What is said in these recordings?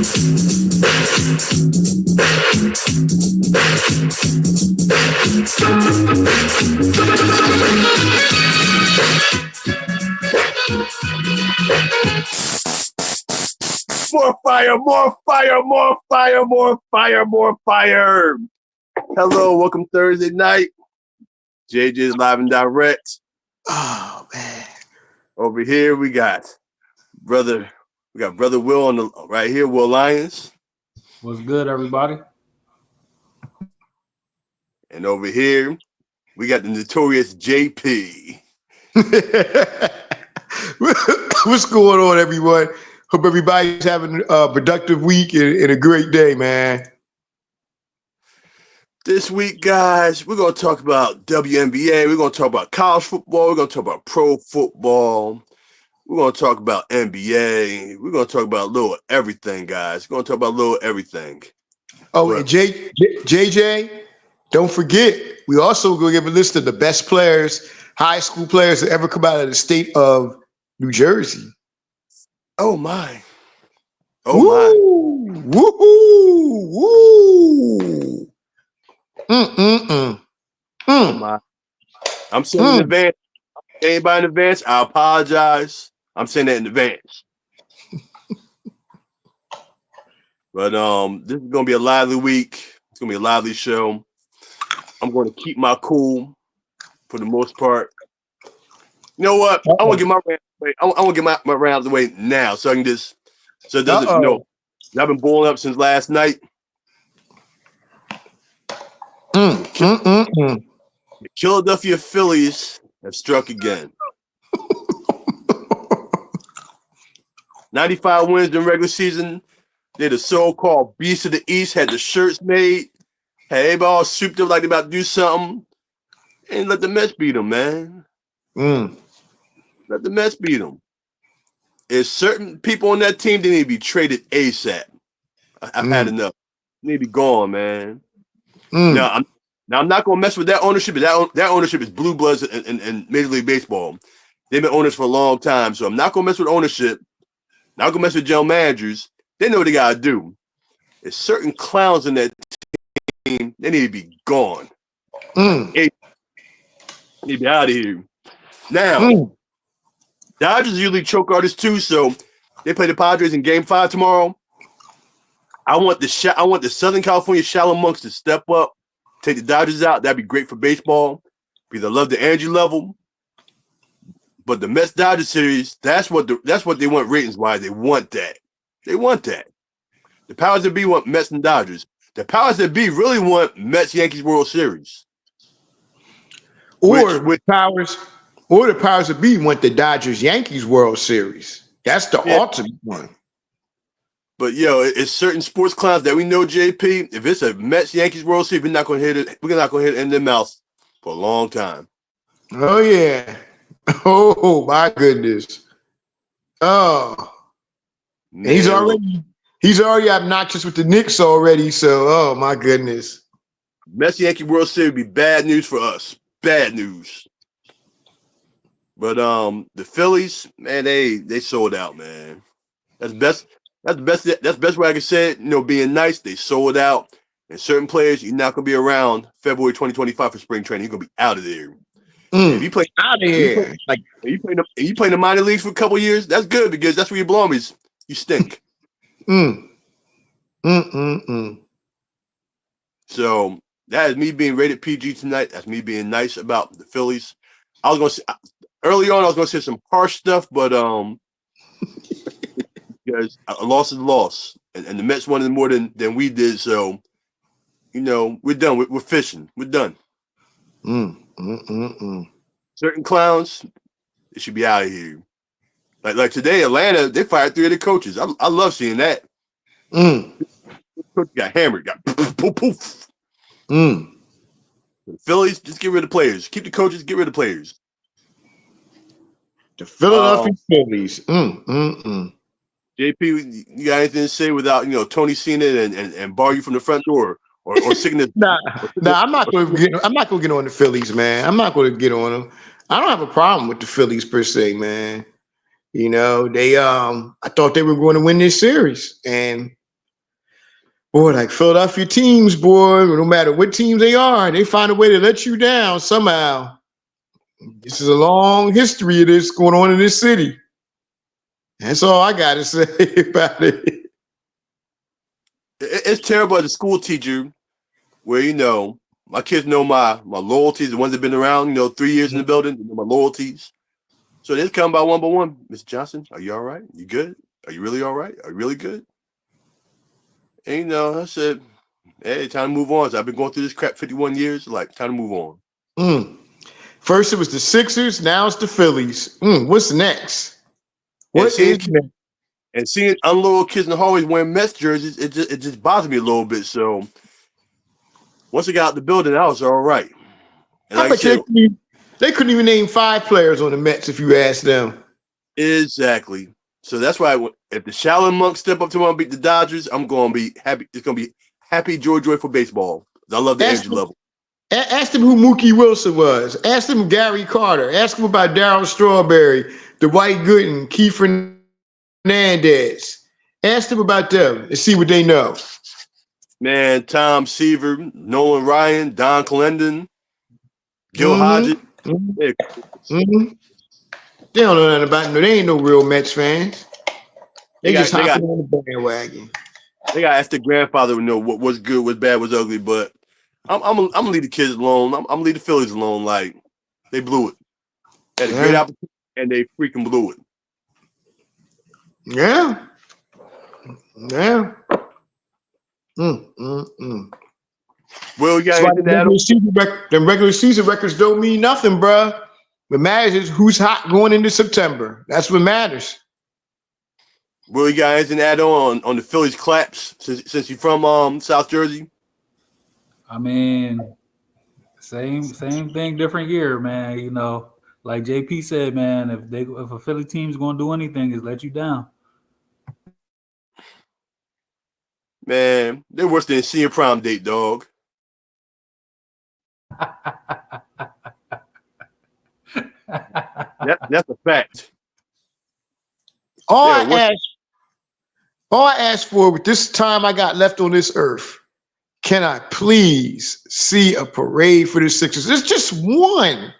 More fire, more fire, more fire, more fire, more fire. Hello, welcome Thursday night. JJ's live and direct. Oh man. Over here we got brother Will on the right here, Will Lyons. What's good, everybody? And over here, we got the notorious JP. What's going on, everyone? Hope everybody's having a productive week and a great day, man. This week, guys, we're going to talk about WNBA. We're going to talk about college football. We're going to talk about pro football. We're going to talk about NBA. We're going to talk about a little everything, guys. We're going to talk about a little everything. Oh, and JJ, don't forget, we also going to give a list of the best players, high school players that ever come out of the state of New Jersey. Oh, my. Oh, woo, my. Woo-hoo, woo. Oh, my. I'm saying in advance. Anybody in advance, I apologize. I'm saying that in advance. But this is going to be a lively week. It's going to be a lively show. I'm going to keep my cool for the most part. You know what? I want to get my rant away. I want to get my rant out of the way now so I can just so it doesn't I've been boiling up since last night. The Philadelphia Phillies have struck again. 95 wins in regular season. They're the so-called Beast of the East, had the shirts made, had everybody all souped up like they about to do something, and let the Mets beat them, man. Let the Mets beat them. There's certain people on that team, they need to be traded ASAP. I've had enough. They need to be gone, man. Now, I'm not going to mess with that ownership. That ownership is blue bloods in Major League Baseball. They've been owners for a long time, so I'm not going to mess with ownership. Not going to mess with general managers. They know what they got to do. There's certain clowns in that team. They need to be gone. They need to be out of here. Now, Dodgers usually choke artists too, so they play the Padres in Game 5 tomorrow. I want the Southern California shallow monks to step up, take the Dodgers out. That'd be great for baseball because I love the energy level. But the Mets Dodgers series, that's what they want ratings wise. They want that. They want that. The powers that be want Mets and Dodgers. The powers that be really want Mets Yankees World Series. Or the powers that be want the Dodgers Yankees World Series. That's the ultimate one. But it's certain sports clowns that we know, JP. If it's a Mets Yankees World Series, we're not going to hit it. We're not going to hit it in their mouth for a long time. Oh yeah. Oh my goodness. Oh. And he's already obnoxious with the Knicks already. So oh my goodness. Mets Yankee World Series would be bad news for us. Bad news. But the Phillies, man, they sold out, man. That's the best way I can say it. Being nice, they sold out. And certain players, you're not gonna be around February 2025 for spring training. You're gonna be out of there. If you play out of here, you play in the minor leagues for a couple of years, that's good because that's where you belong. Is you stink. So that is me being rated PG tonight. That's me being nice about the Phillies. I was gonna say early on, I was gonna say some harsh stuff, but because a loss is a loss, and the Mets wanted more than we did. So we're done. We're fishing. We're done. Certain clowns, they should be out of here. Like today, Atlanta, they fired 3 of the coaches. I love seeing that. Coach got hammered. Got poof, poof. The Phillies, just get rid of players. Keep the coaches, get rid of players. The Philadelphia Phillies. JP, you got anything to say without Tony Cena and bar you from the front door or sickness? Nah, I'm not going to get on the Phillies, man. I'm not going to get on them. I don't have a problem with the Phillies per se, man. They I thought they were going to win this series, and Boy, like Philadelphia teams, boy, no matter what teams they are, they find a way to let you down somehow. This is a long history of this going on in this city. That's all I got to say about it. It's terrible as a school teacher where, my kids know my loyalties, the ones that have been around, 3 years in the building, my loyalties. So they just come by one. Mr. Johnson, are you all right? You good? Are you really all right? Are you really good? And, I said, hey, time to move on. So I've been going through this crap 51 years. Like, time to move on. First it was the Sixers. Now it's the Phillies. What's next? What is next? And seeing unloyal kids in the hallways wearing Mets jerseys, it just bothers me a little bit. So once I got out the building, I was all right. And I bet they couldn't even name 5 players on the Mets if you asked them. Exactly. So that's why if the Shaolin monks step up tomorrow and beat the Dodgers, I'm going to be happy. It's going to be happy joy for baseball. I love the energy level. Ask them who Mookie Wilson was. Ask them Gary Carter. Ask them about Darryl Strawberry, Dwight Gooden, Keith Hernandez. Ask them about them and see what they know. Man, Tom Seaver, Nolan Ryan, Don Clendon, Gil Hodges. They don't know nothing about them. They ain't no real Mets fans. They just hopping on the bandwagon. They got to ask their grandfather to know what was good, what's bad, what's ugly. But I'm gonna leave the kids alone. I'm gonna leave the Phillies alone. Like, they blew it. They had a great opportunity, and they freaking blew it. Yeah. Well, you got anything to add? Them regular season records don't mean nothing, bruh. What matters is who's hot going into September. That's what matters. Well, you got anything to add on the Phillies claps since you're from South Jersey? I mean, same thing, different year, man. Like JP said, man, if a Philly team's gonna do anything, is let you down. Man, they're worse than a senior prom date, dog. That's a fact. All I ask for with this time I got left on this earth, can I please see a parade for the Sixers? It's just one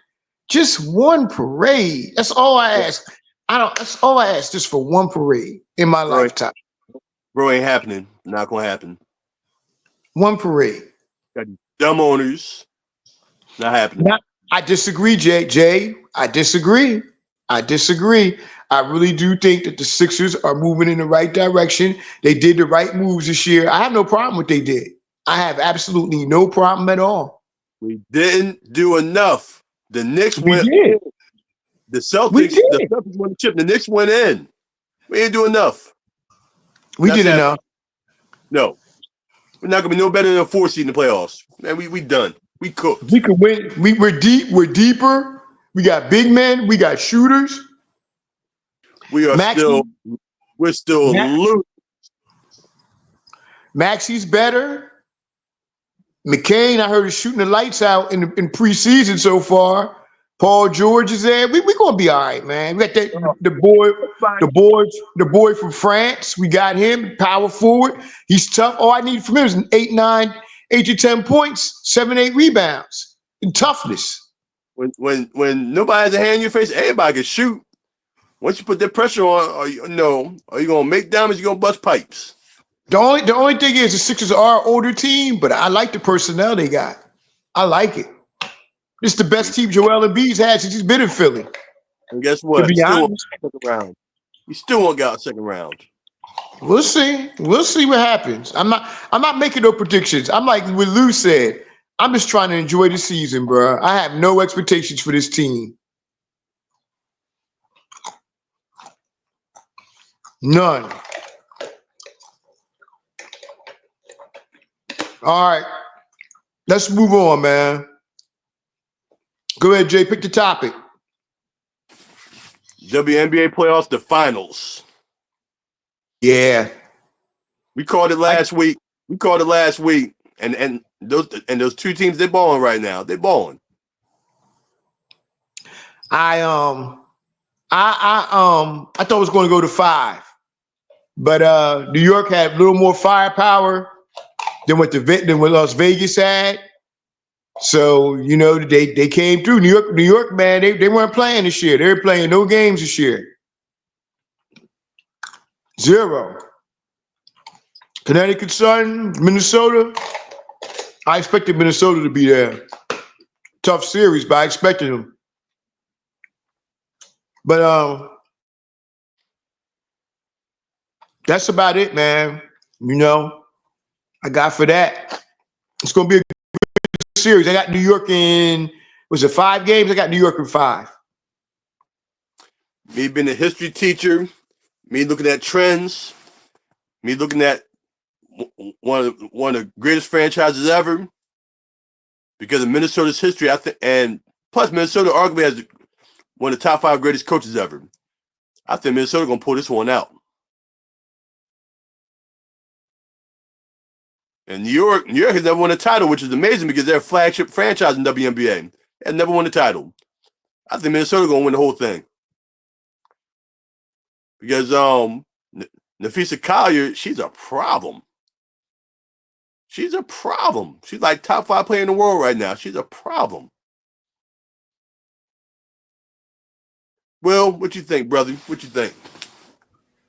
parade. That's all I ask. That's all I ask, just for one parade in my lifetime. Bro, ain't happening. Not gonna happen. One parade. Got dumb owners. Not happening. I disagree, Jay. I disagree. I really do think that the Sixers are moving in the right direction. They did the right moves this year. I have no problem with what they did. I have absolutely no problem at all. We didn't do enough. The Knicks went in. The Celtics won the chip. The Knicks went in. We didn't do enough. We did enough. No. We're not gonna be no better than a 4 seed in the playoffs. Man, we done. We cooked. We could win. We're deep. We're deeper. We got big men. We got shooters. We're still losing. Maxey's better. McCain, I heard, is shooting the lights out in preseason so far. Paul George is there. We're gonna be all right, man. We got the boy from France. We got him, power forward. He's tough. All I need from him is an 8 to 10 points, 7, 8 rebounds, and toughness. When nobody has a hand in your face, everybody can shoot. Once you put that pressure on, are you gonna make diamonds? You gonna bust pipes? The only thing is the Sixers are an older team, but I like the personnel they got. I like it. This is the best team Joel Embiid's had since he's been in Philly. And guess what? To be honest, second round. You still won't get out second round. We'll see. We'll see what happens. I'm not making no predictions. I'm like what Lou said. I'm just trying to enjoy the season, bro. I have no expectations for this team. None. All right. Let's move on, man. Go ahead, Jay. Pick the topic. WNBA playoffs, the finals. Yeah. We called it last week. And those two teams, they're balling right now. They're balling. I thought it was going to go to 5. But New York had a little more firepower. than what Las Vegas had. So, you know, they came through. New York, man, they weren't playing this year. They were playing no games this year. 0. Connecticut Sun, Minnesota. I expected Minnesota to be there. Tough series, but I expected them. But that's about it, man. You know, I got for that. It's gonna be a good series. I got New York in, was it 5 games? I got New York in 5. Me being a history teacher, me looking at trends, me looking at one of the greatest franchises ever. Because of Minnesota's history, I think, and plus Minnesota arguably has one of the top 5 greatest coaches ever. I think Minnesota gonna pull this one out. And New York has never won a title, which is amazing because they're a flagship franchise in WNBA. They never won a title. I think Minnesota gonna win the whole thing. Because Nafisa Collier, she's a problem. She's a problem. She's like top 5 player in the world right now. She's a problem. Well, what you think, brother? What you think?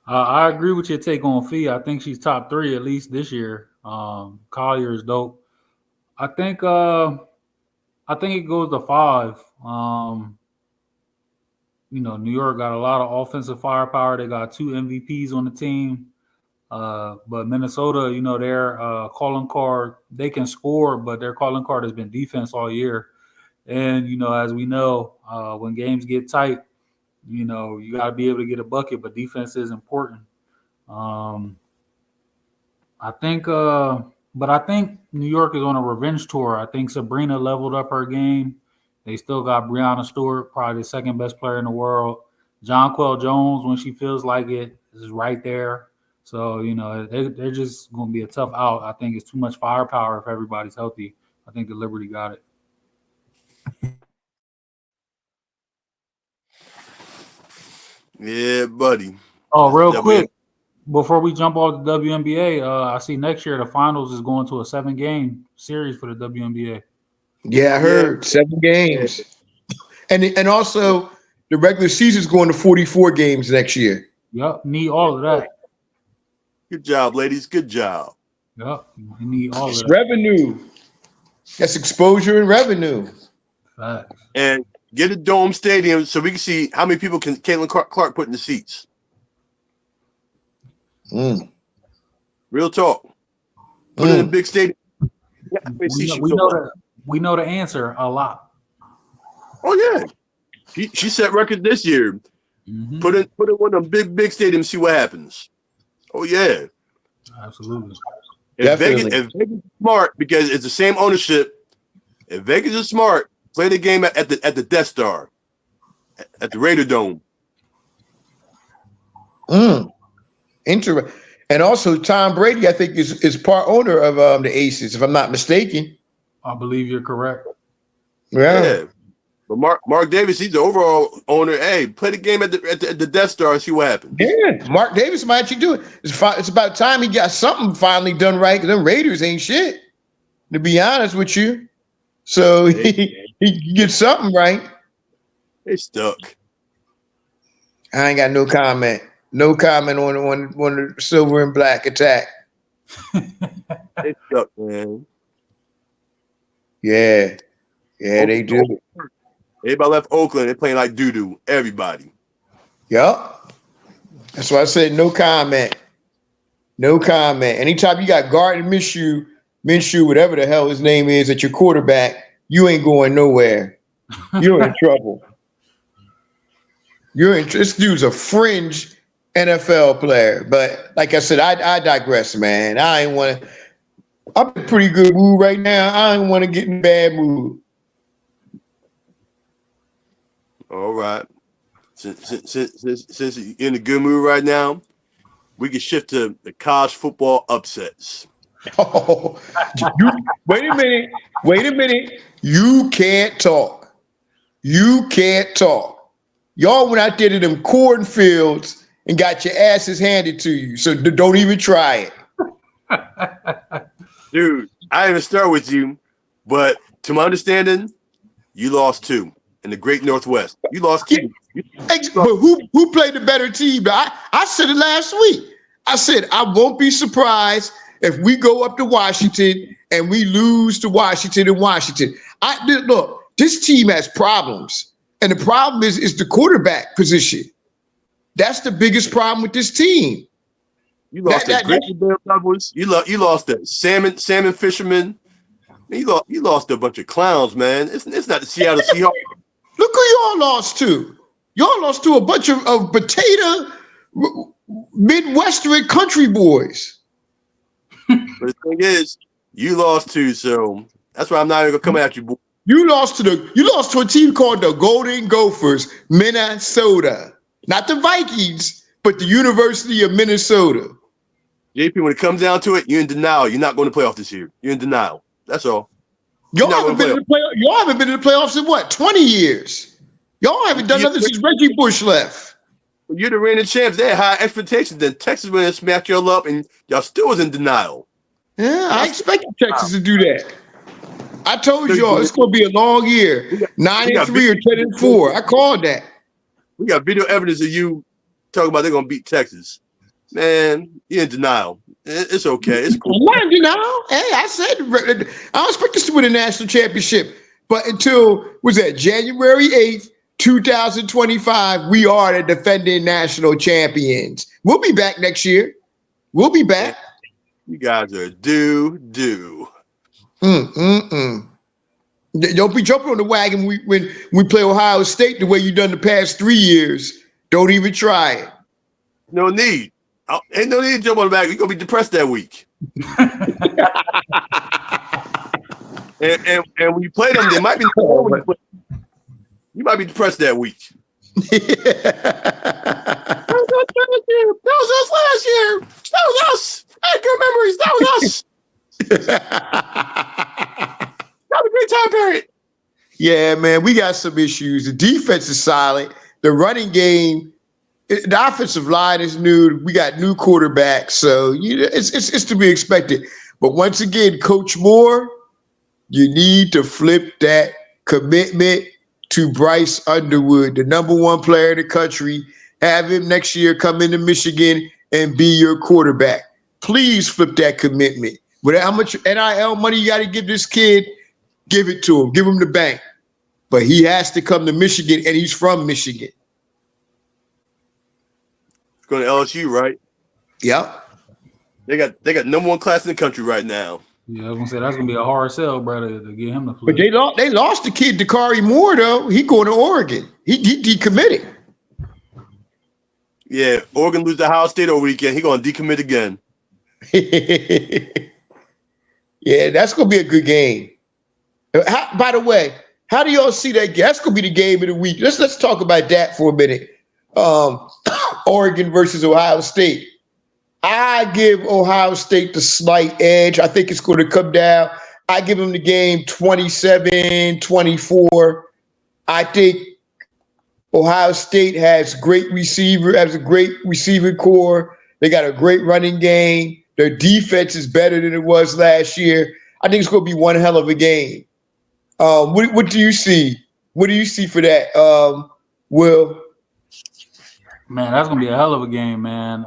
I agree with your take on Fee. I think she's top 3 at least this year. Collier is dope. I think it goes to 5. You know, New York got a lot of offensive firepower. They got 2 MVPs on the team. But Minnesota, you know, their calling card, they can score, but their calling card has been defense all year. And, you know, as we know, when games get tight, you know, you got to be able to get a bucket, but defense is important. I think New York is on a revenge tour. I think Sabrina leveled up her game. They still got Breonna Stewart, probably the second best player in the world. Jonquel Jones, when she feels like it, is right there. So, you know, they're just going to be a tough out. I think it's too much firepower if everybody's healthy. I think the Liberty got it. Yeah, buddy. Oh, real quick, before we jump off the WNBA, I see next year the finals is going to a 7-game series for the WNBA. Yeah, I heard 7 games. And also the regular season is going to 44 games next year. Yep, need all of that. Good job, ladies. Good job. Yep, you need all of that. Revenue. That's exposure and revenue. Facts. And get a dome stadium so we can see how many people can Caitlin Clark put in the seats. Real talk. Put it in a big stadium. We know the answer a lot. Oh yeah, she set record this year. Mm-hmm. Put in one of them big stadiums, see what happens. Oh yeah, absolutely. If Vegas is smart, because it's the same ownership. If Vegas is smart, play the game at the Death Star, at the Raider Dome. Interesting. And also, Tom Brady, I think, is part owner of the Aces, if I'm not mistaken. I believe you're correct. Yeah. But Mark Davis, he's the overall owner. Hey, play the game at the Death Star and see what happens. Yeah, Mark Davis might actually do it. It's about time he got something finally done right, because them Raiders ain't shit, to be honest with you. So he gets something right. They stuck. I ain't got no comment. No comment on the silver and black attack. They stuck, man. Yeah, they do. Everybody left Oakland. They're playing like doo-doo. Everybody. Yup. That's why I said no comment. No comment. Anytime you got Gardner Minshew, whatever the hell his name is, at your quarterback, you ain't going nowhere. You're in trouble. This dude's a fringe NFL player. But like I said, I digress, man. I'm in a pretty good mood right now. I don't want to get in a bad mood. All right. Since you're in a good mood right now, we can shift to the college football upsets. Oh, wait a minute. You can't talk. Y'all went out there to them cornfields and got your asses handed to you. So don't even try it. Dude, I didn't even start with you, but to my understanding, you lost 2 in the Great Northwest. You lost 2. But who played the better team? I said it last week. I said I won't be surprised if we go up to Washington and we lose to Washington in Washington. Look, this team has problems, and the problem is the quarterback position. That's the biggest problem with this team. You lost the Grizzly Bear Levels. You lost the salmon fishermen. You lost a bunch of clowns, man. It's not the Seattle Seahawks. Look who y'all lost to. Y'all lost to a bunch of potato Midwestern country boys. But the thing is, you lost 2, so that's why I'm not even gonna come at you, boy. You lost to a team called the Golden Gophers, Minnesota. Not the Vikings, but the University of Minnesota. JP, when it comes down to it, you're in denial. You're not going to playoff this year. You're in denial. That's all. Y'all haven't been in the playoffs in what, 20 years? Y'all haven't done nothing since Reggie Bush left. You're the reigning champs. They had high expectations. Then Texas went and smacked y'all up, and y'all still was in denial. Yeah, I expected Texas to do that. I told y'all it's going to be a long year. 9-3 or 10-4. I called that. We got video evidence of you talking about they're going to beat Texas. Man, you're in denial. It's okay. It's cool. I'm not in denial. Hey, I said I don't expect us to win a national championship. But until, January 8th, 2025, we are the defending national champions. We'll be back next year. We'll be back. You guys are due. Don't be jumping on the wagon when we play Ohio State the way you've done the past 3 years. Don't even try it. No need. Ain't no need to jump on the wagon. You're going to be depressed that week. and when you play them, they might be you might be depressed that week. That was us last year. That was us. I had good memories. That was us. That was a great time period. Yeah, man, we got some issues. The defense is solid. The running game, the offensive line is new. We got new quarterbacks, so it's to be expected. But once again, Coach Moore, you need to flip that commitment to Bryce Underwood, the number 1 player in the country. Have him next year come into Michigan and be your quarterback. Please flip that commitment. With how much NIL money you got to give this kid, give it to him. Give him the bank. But he has to come to Michigan, and he's from Michigan. Going to LSU, right? Yep. They got number 1 class in the country right now. Yeah, I was gonna say that's gonna be a hard sell, brother, to get him to flip. But they lost the kid Dakari Moore though. He going to Oregon. He decommitted. Yeah, Oregon lose to Ohio State over weekend. He gonna decommit again. Yeah, that's gonna be a good game. By the way, how do y'all see that? That's gonna be the game of the week. Let's talk about that for a minute. Oregon versus Ohio State. I give Ohio State the slight edge. I think it's going to come down. I give them the game 27-24. I think Ohio State has a great receiving core. They got a great running game. Their defense is better than it was last year. I think it's going to be one hell of a game. What do you see? What do you see for that, Will? Man, that's going to be a hell of a game, man.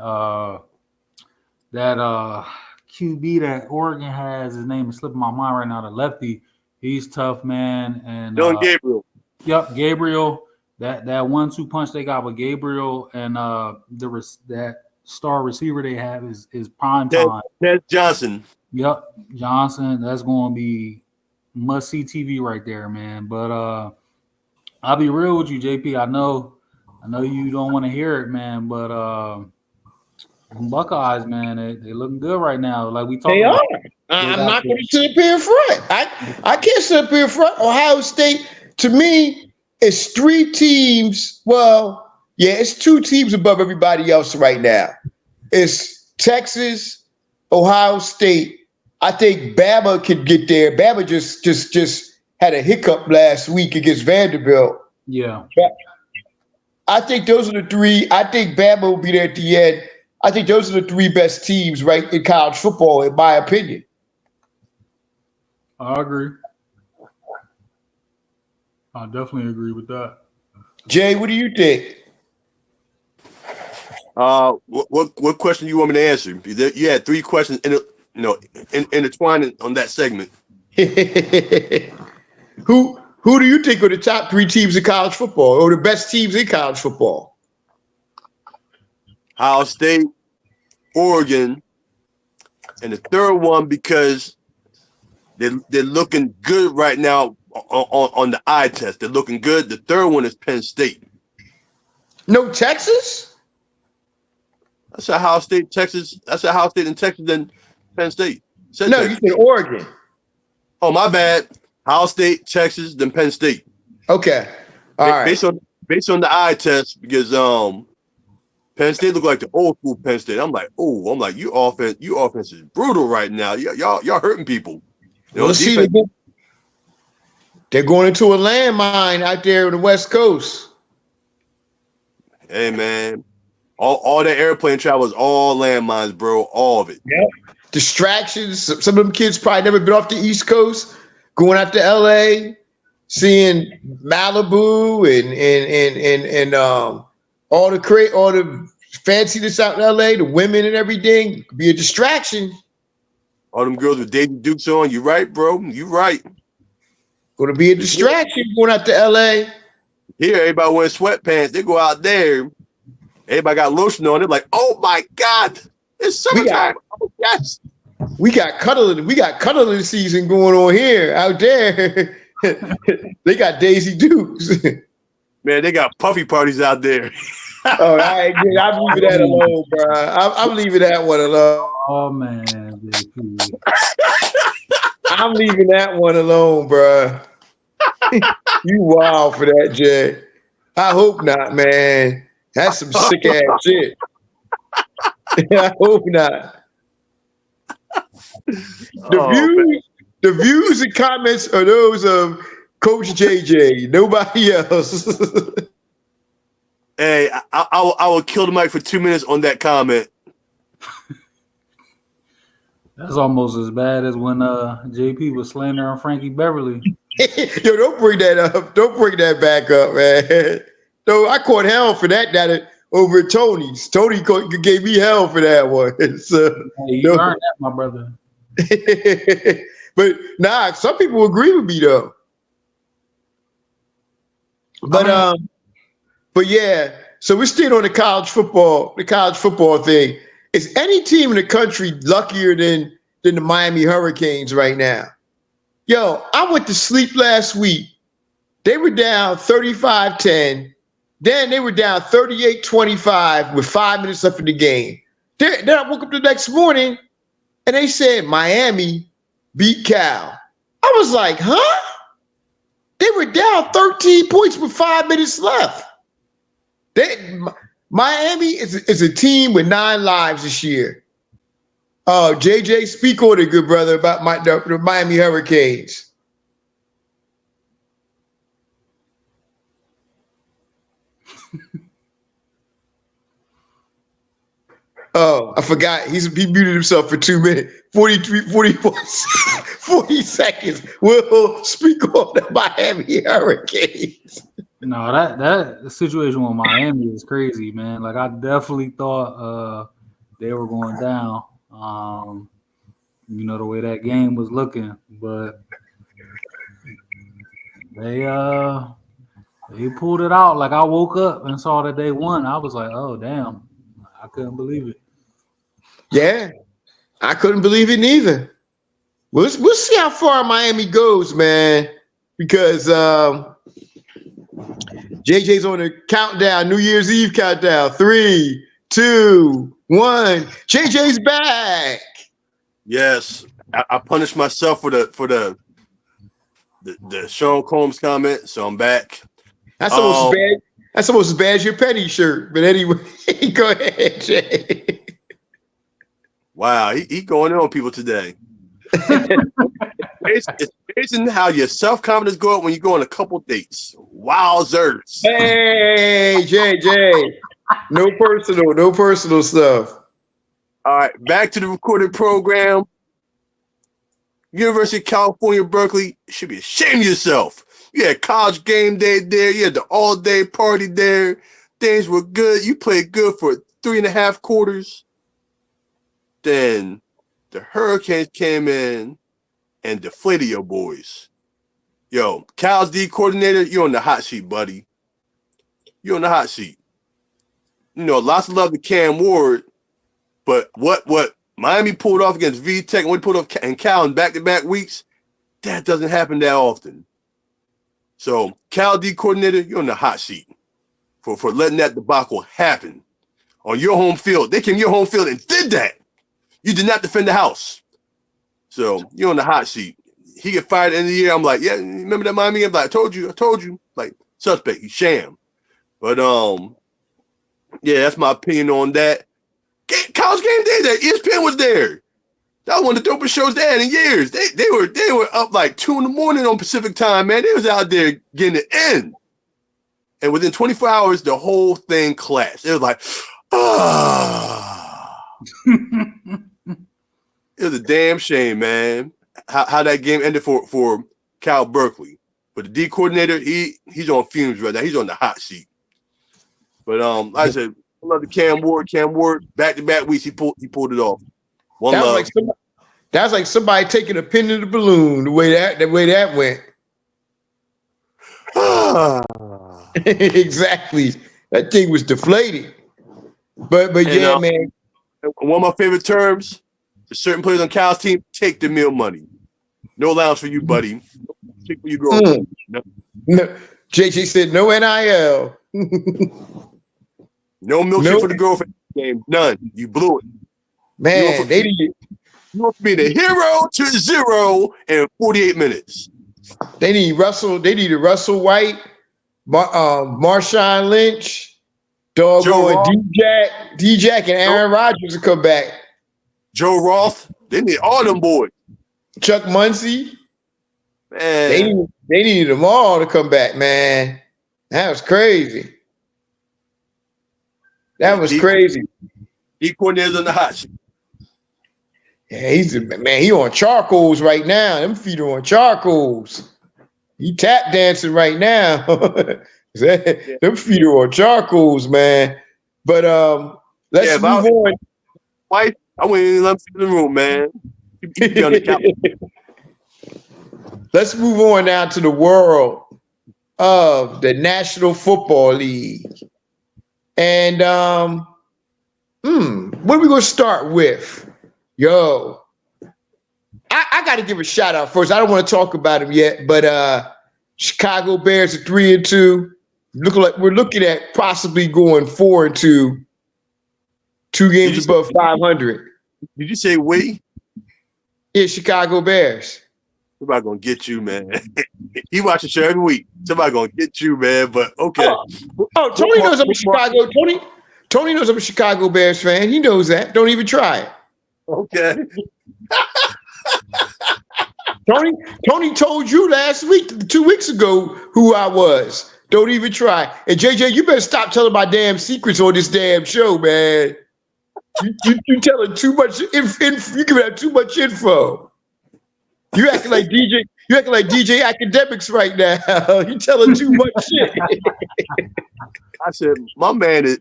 That QB that Oregon has, his name is slipping my mind right now, the lefty. He's tough, man. And Dylan Gabriel. Yep, Gabriel. That 1-2 punch they got with Gabriel and that star receiver they have is prime time. Ted Johnson. Yep, Johnson. That's going to be must-see TV right there, man. But I'll be real with you, JP. I know you don't want to hear it, man, but Buckeyes, man, they looking good right now. Like we talked about. I'm not going to sit up here in front. I can't sit up here in front. Ohio State, to me, it's 3 teams. Well, yeah, it's 2 teams above everybody else right now. It's Texas, Ohio State. I think Bama could get there. Bama just had a hiccup last week against Vanderbilt. Yeah. I think those are the 3. I think Bama will be there at the end. I think those are the 3 best teams, right, in college football, in my opinion. I agree. I definitely agree with that. Jay, what do you think? What question do you want me to answer? You had 3 questions intertwined on that segment. Who do you think are the top 3 teams in college football, or the best teams in college football? Ohio State, Oregon, and the third one because they're looking good right now on the eye test. They're looking good. The third one is Penn State. No Texas? That's Ohio State, Texas. That's Ohio State and Texas, then Penn State. No, Texas. you said Oregon. Oh, my bad. Ohio State, Texas, then Penn State. Okay. All right. Based on the eye test, because Penn State look like the old school Penn State. I'm like, you offense is brutal right now. Y'all hurting people. Well, see, they're going into a landmine out there on the West Coast. Hey, man. All that airplane travel is all landmines, bro. All of it. Yep. Distractions. Some of them kids probably never been off the East Coast, going out to LA, seeing Malibu and all the fanciness out in LA, the women and everything. Could be a distraction. All them girls with Daisy Dukes on. You right, bro. You right. Going to be a distraction going out to LA. Here, everybody wearing sweatpants. They go out there. Everybody got lotion on. They're like, oh my God, it's summertime. Oh, yes. We got cuddling season going on here out there. They got Daisy Dukes. Man, they got puffy parties out there. All right, I'm leaving that alone, bro. I'm leaving that one alone. Oh man, JP. I'm leaving that one alone, bro. You wild for that, Jay. I hope not, man. That's some sick ass shit. I hope not. The views and comments are those of Coach JJ. Nobody else. Hey, I will kill the mic for 2 minutes on that comment. That's almost as bad as when JP was slandering Frankie Beverly. Yo, don't bring that up. Don't bring that back up, man. No, I caught hell for that over at Tony's. Tony gave me hell for that one. So, hey, you earned that, my brother. But nah, some people agree with me though. But yeah, so we're still on the college football thing. Is any team in the country luckier than the Miami Hurricanes right now? Yo, I went to sleep last week. They were down 35-10. Then they were down 38-25 with 5 minutes left in the game. Then I woke up the next morning and they said Miami beat Cal. I was like, huh? They were down 13 points with 5 minutes left. Miami is a team with 9 lives this year. JJ, speak on it, good brother, about the Miami Hurricanes. Oh, I forgot. He muted himself for 2 minutes, 40 seconds. We'll speak on the Miami Hurricanes. No, that situation with Miami is crazy, man. Like I definitely thought they were going down. The way that game was looking, but they pulled it out. Like I woke up and saw that they won. I was like, oh damn. I couldn't believe it. Yeah, I couldn't believe it neither. We'll see how far Miami goes, man, because JJ's on the countdown, New Year's Eve countdown. 3, 2, 1. JJ's back. Yes, I punished myself for the Sean Combs comment, so I'm back. That's almost bad. That's almost as bad as your Penny shirt. But anyway, go ahead, Jay. Wow, he going in on people today. It's amazing how your self-confidence go up when you go on a couple dates. Wowzers. Hey, JJ. No personal stuff. All right, back to the recorded program. University of California, Berkeley, you should be ashamed of yourself. You had college game day there. You had the all-day party there. Things were good. You played good for 3.5 quarters. Then the Hurricanes came in and deflated your boys. Yo, Cal's D coordinator, you're on the hot seat, buddy. You're on the hot seat. You know, lots of love to Cam Ward, but what Miami pulled off against VTech and what he pulled off in Cal in back-to-back weeks, that doesn't happen that often. So, Cal D coordinator, you're on the hot seat for letting that debacle happen on your home field. They came to your home field and did that. You did not defend the house. So, you're on the hot seat. He get fired at the end of the year. I'm like, yeah, remember that Miami game? I'm like, I told you. Like, suspect, he's sham. But, yeah, that's my opinion on that. College game day there. ESPN was there. That was one of the dopest shows they had in years. They were up like 2 a.m. on Pacific time, man. They was out there getting it in. And within 24 hours, the whole thing collapsed. It was like, It was a damn shame, man. How that game ended for Cal Berkeley. But the D coordinator, he's on fumes right now. He's on the hot seat. But like I said, I love the Cam Ward, back-to-back weeks, he pulled it off. That was like somebody taking a pin in the balloon. The way that went. Exactly. That thing was deflating. But yeah, man. One of my favorite terms: certain players on Cal's team take the meal money. No allowance for you, buddy. Take when you grow up. No. JJ said no NIL. No milkshake for the girlfriend game. None. You blew it. Man, you want to be the hero to zero in 48 minutes. They need Russell White, Marshawn Lynch, D-Jack, and Aaron Rodgers to come back. Joe Roth. They need all them boys. Chuck Muncie. Man. They needed them all to come back, man. That was crazy. That was crazy. He coordinator's on the hot seat. Yeah, he on charcoals right now. Them feet are on charcoals. He tap dancing right now. Them feet are on charcoals, man. But let's move on. Wife, I went in and let him sit in the room, man. He on the couch. Let's move on now to the world of the National Football League. And what are we gonna start with? Yo, I got to give a shout out first. I don't want to talk about him yet, but Chicago Bears are 3-2. We're looking at possibly going 4-2. 2 games above 500. Did you say we? Yeah, Chicago Bears. Somebody gonna get you, man. He watch the show every week. Somebody gonna get you, man. But okay. Tony knows I'm a Chicago. Tony knows I'm a Chicago Bears fan. He knows that. Don't even try it. Okay. Tony told you last week, 2 weeks ago, who I was. Don't even try. And JJ, you better stop telling my damn secrets on this damn show, man. You telling too much info. You giving out too much info. You acting like DJ. You acting like DJ Academics right now. You telling too much shit. I said, my man is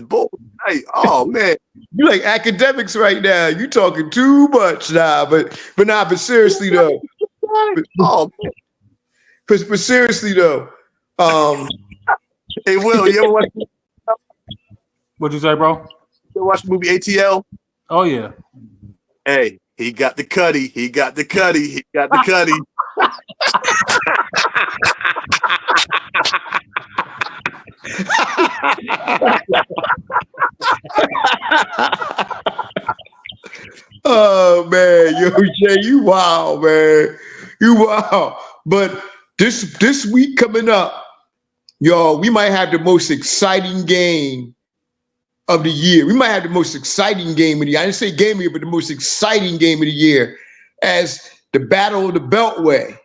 bold. Hey, oh man. You like Academics right now. You talking too much now, but seriously though. But seriously though. Hey Will, you ever watch What'd you say, bro? You ever watch the movie ATL? Oh yeah. Hey, he got the cutty. He got the cutty. He got the cutty. Oh man, yo Jay, you wild, man. You wild. But this week coming up, y'all, we might have the most exciting game of the year. We might have the most exciting game of the year. I didn't say game of the year, but the most exciting game of the year as the Battle of the Beltway.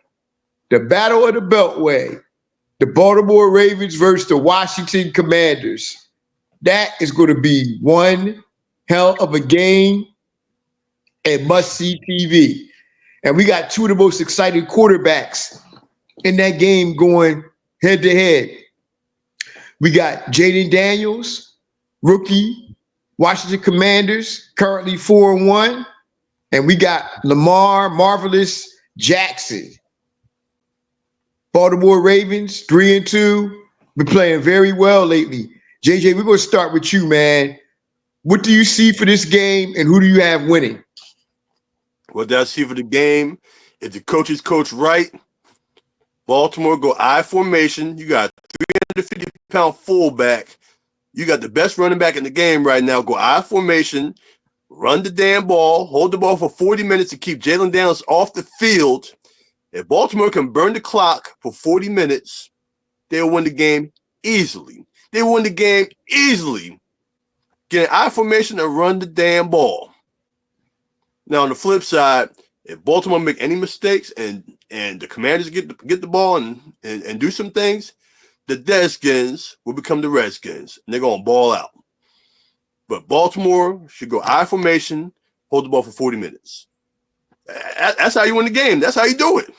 The Battle of the Beltway. The Baltimore Ravens versus the Washington Commanders. That is going to be one hell of a game and must-see TV. And we got two of the most exciting quarterbacks in that game going head to head. We got Jaden Daniels, rookie, Washington Commanders, currently 4-1. And we got Lamar Marvelous Jackson, Baltimore Ravens, 3-2. Been playing very well lately. JJ, we're going to start with you, man. What do you see for this game, and who do you have winning? What do I see for the game? If the coaches coach right, Baltimore go I formation. You got 350-pound fullback. You got the best running back in the game right now. Go I formation, run the damn ball, hold the ball for 40 minutes to keep Jalen Daniels off the field. If Baltimore can burn the clock for 40 minutes, they'll win the game easily. They win the game easily. Get an I formation and run the damn ball. Now, on the flip side, if Baltimore make any mistakes and the Commanders get the ball and do some things, the Deadskins will become the Redskins, and they're going to ball out. But Baltimore should go I formation, hold the ball for 40 minutes. That's how you win the game. That's how you do it.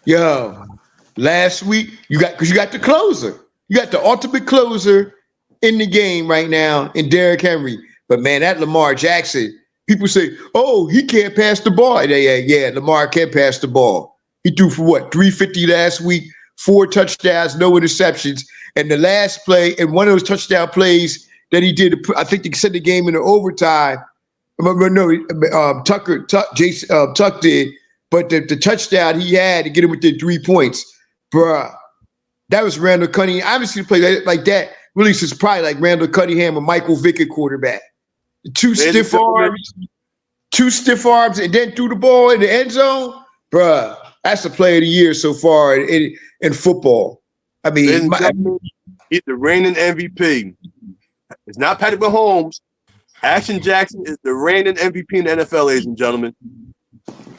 Yo, last week, you got the closer. You got the ultimate closer in the game right now in Derrick Henry. But, man, that Lamar Jackson, people say, oh, he can't pass the ball. Yeah, Lamar can't pass the ball. He threw for what, 350 last week, 4 touchdowns, no interceptions. And the last play, and one of those touchdown plays that he did, I think they sent the game into overtime. No, Tuck did. But the touchdown he had to get him within 3 points, bruh, that was Randall Cunningham. Obviously, play like that really is probably like Randall Cunningham or Michael Vick at quarterback. Two stiff arms, and then threw the ball in the end zone, bruh. That's the play of the year so far in football. I mean, he's the reigning MVP. It's not Patrick Mahomes. Action Jackson is the reigning MVP in the NFL, ladies and gentlemen.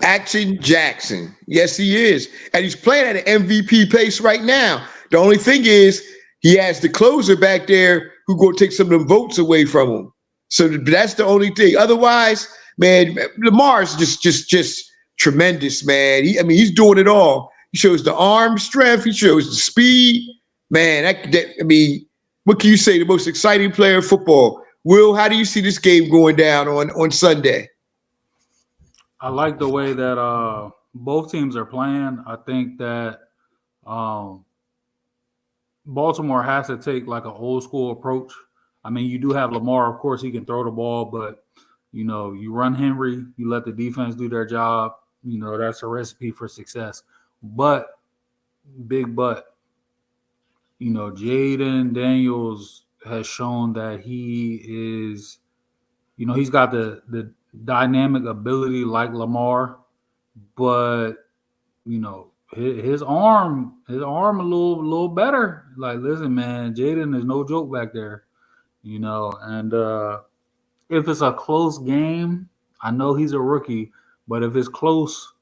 Action Jackson. Yes, he is. And he's playing at an MVP pace right now. The only thing is he has the closer back there who going to take some of them votes away from him. So that's the only thing. Otherwise, man, Lamar's just tremendous, man. He's doing it all. He shows the arm strength. He shows the speed. Man, what can you say? The most exciting player in football. Will, how do you see this game going down on Sunday? I like the way that both teams are playing. I think that Baltimore has to take like an old school approach. I mean, you do have Lamar, of course, he can throw the ball, but you run Henry, you let the defense do their job. That's a recipe for success. But, Jaden Daniels has shown that he is, he's got the dynamic ability like Lamar, but his arm a little better. Like, listen, man, Jaden is no joke back there, and if it's a close game, I know he's a rookie, but if it's close,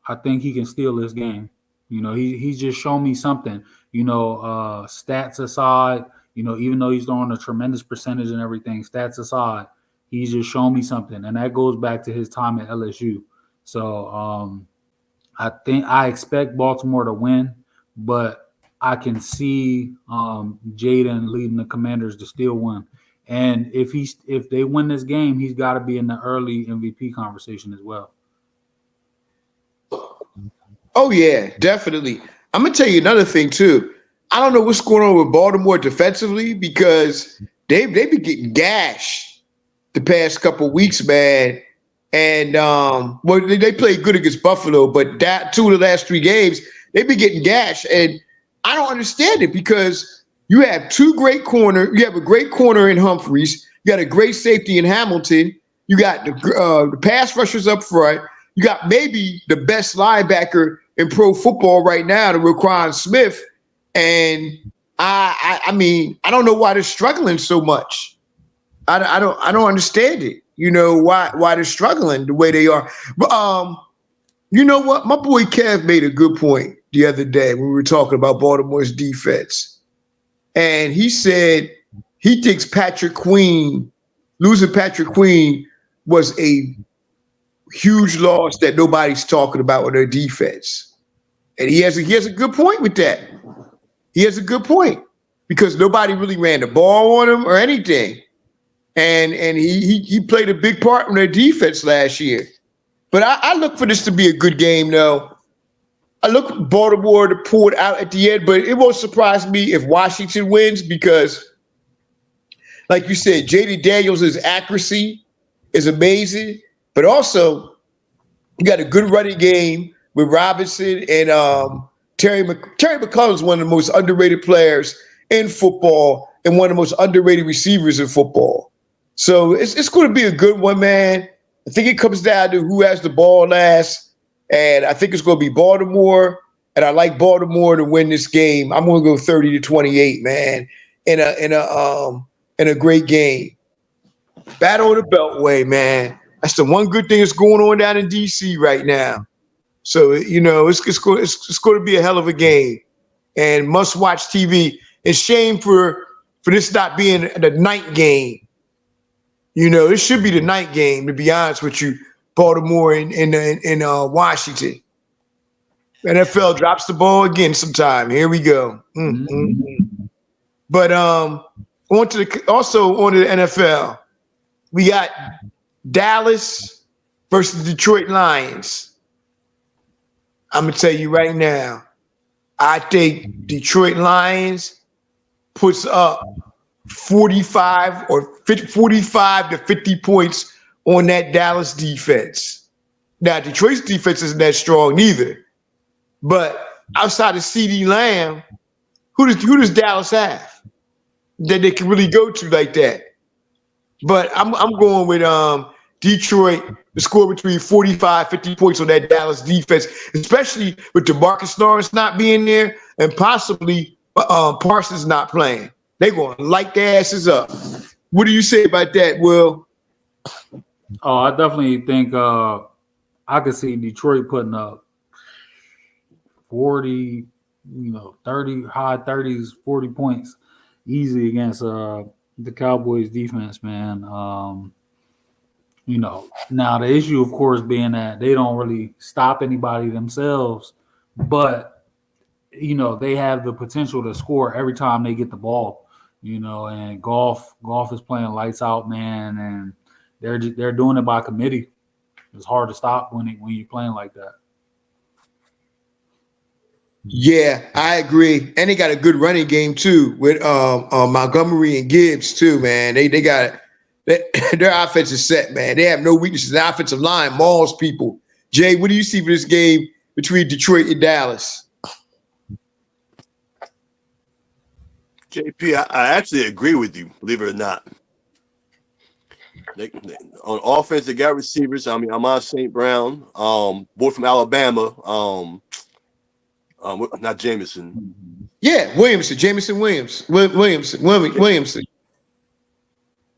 I think he can steal this game. He's just shown me something. Stats aside, even though he's throwing a tremendous percentage and everything, stats aside, he's just shown me something, and that goes back to his time at LSU. So I expect Baltimore to win, but I can see Jaden leading the Commanders to still win. And if they win this game, he's got to be in the early MVP conversation as well. Oh yeah, definitely. I'm gonna tell you another thing too. I don't know what's going on with Baltimore defensively because they be getting gashed the past couple of weeks, man. And they played good against Buffalo, but that 2 of the last 3 games, they've been getting gashed. And I don't understand it because you have 2 great corners. You have a great corner in Humphreys. You got a great safety in Hamilton. You got the pass rushers up front. You got maybe the best linebacker in pro football right now, the Roquan Smith. And I don't know why they're struggling so much. I don't understand it. Why they're struggling the way they are. But you know what? My boy Kev made a good point the other day when we were talking about Baltimore's defense. And he said he thinks losing Patrick Queen was huge loss that nobody's talking about with their defense. And he has a good point with that. He has a good point because nobody really ran the ball on him or anything. And he played a big part in their defense last year. But I look for this to be a good game, though. I look for Baltimore to pull it out at the end, but it won't surprise me if Washington wins because, like you said, Jaden Daniels' accuracy is amazing, but also you got a good running game with Robinson and Terry McCollum is one of the most underrated players in football and one of the most underrated receivers in football. So it's going to be a good one, man. I think it comes down to who has the ball last, and I think it's going to be Baltimore. And I like Baltimore to win this game. I'm going to go 30-28, man, in a great game. Battle of the Beltway, man. That's the one good thing that's going on down in DC right now. So it's going to be a hell of a game and must-watch TV. It's shame for this not being the night game. It should be the night game, to be honest with you, Baltimore and Washington. NFL drops the ball again sometime. Here we go. But on to the NFL. We got Dallas versus Detroit Lions. I'm going to tell you right now, I think Detroit Lions puts up 45 to 50 points on that Dallas defense. Now, Detroit's defense isn't that strong neither. But outside of CeeDee Lamb, who does Dallas have that they can really go to like that? But I'm going with Detroit to score between 45, 50 points on that Dallas defense, especially with DeMarcus Lawrence not being there and possibly Parsons not playing. They're going to light their asses up. What do you say about that, Will? Oh, I definitely think I could see Detroit putting up 40, 30, high 30s, 40 points easy against the Cowboys defense, man. Now the issue, of course, being that they don't really stop anybody themselves, but they have the potential to score every time they get the ball. And golf is playing lights out, man, and they're doing it by committee. It's hard to stop when you're playing like that. Yeah, I agree, and they got a good running game too with Montgomery and Gibbs too, man. They got their offense is set, man. They have no weaknesses. The offensive line mauls people. Jay, what do you see for this game between Detroit and Dallas? JP, I actually agree with you, believe it or not. On offense, they got receivers. Amon St. Brown, boy from Alabama. Not Jameson. Yeah, Jameson Williams. Williamson.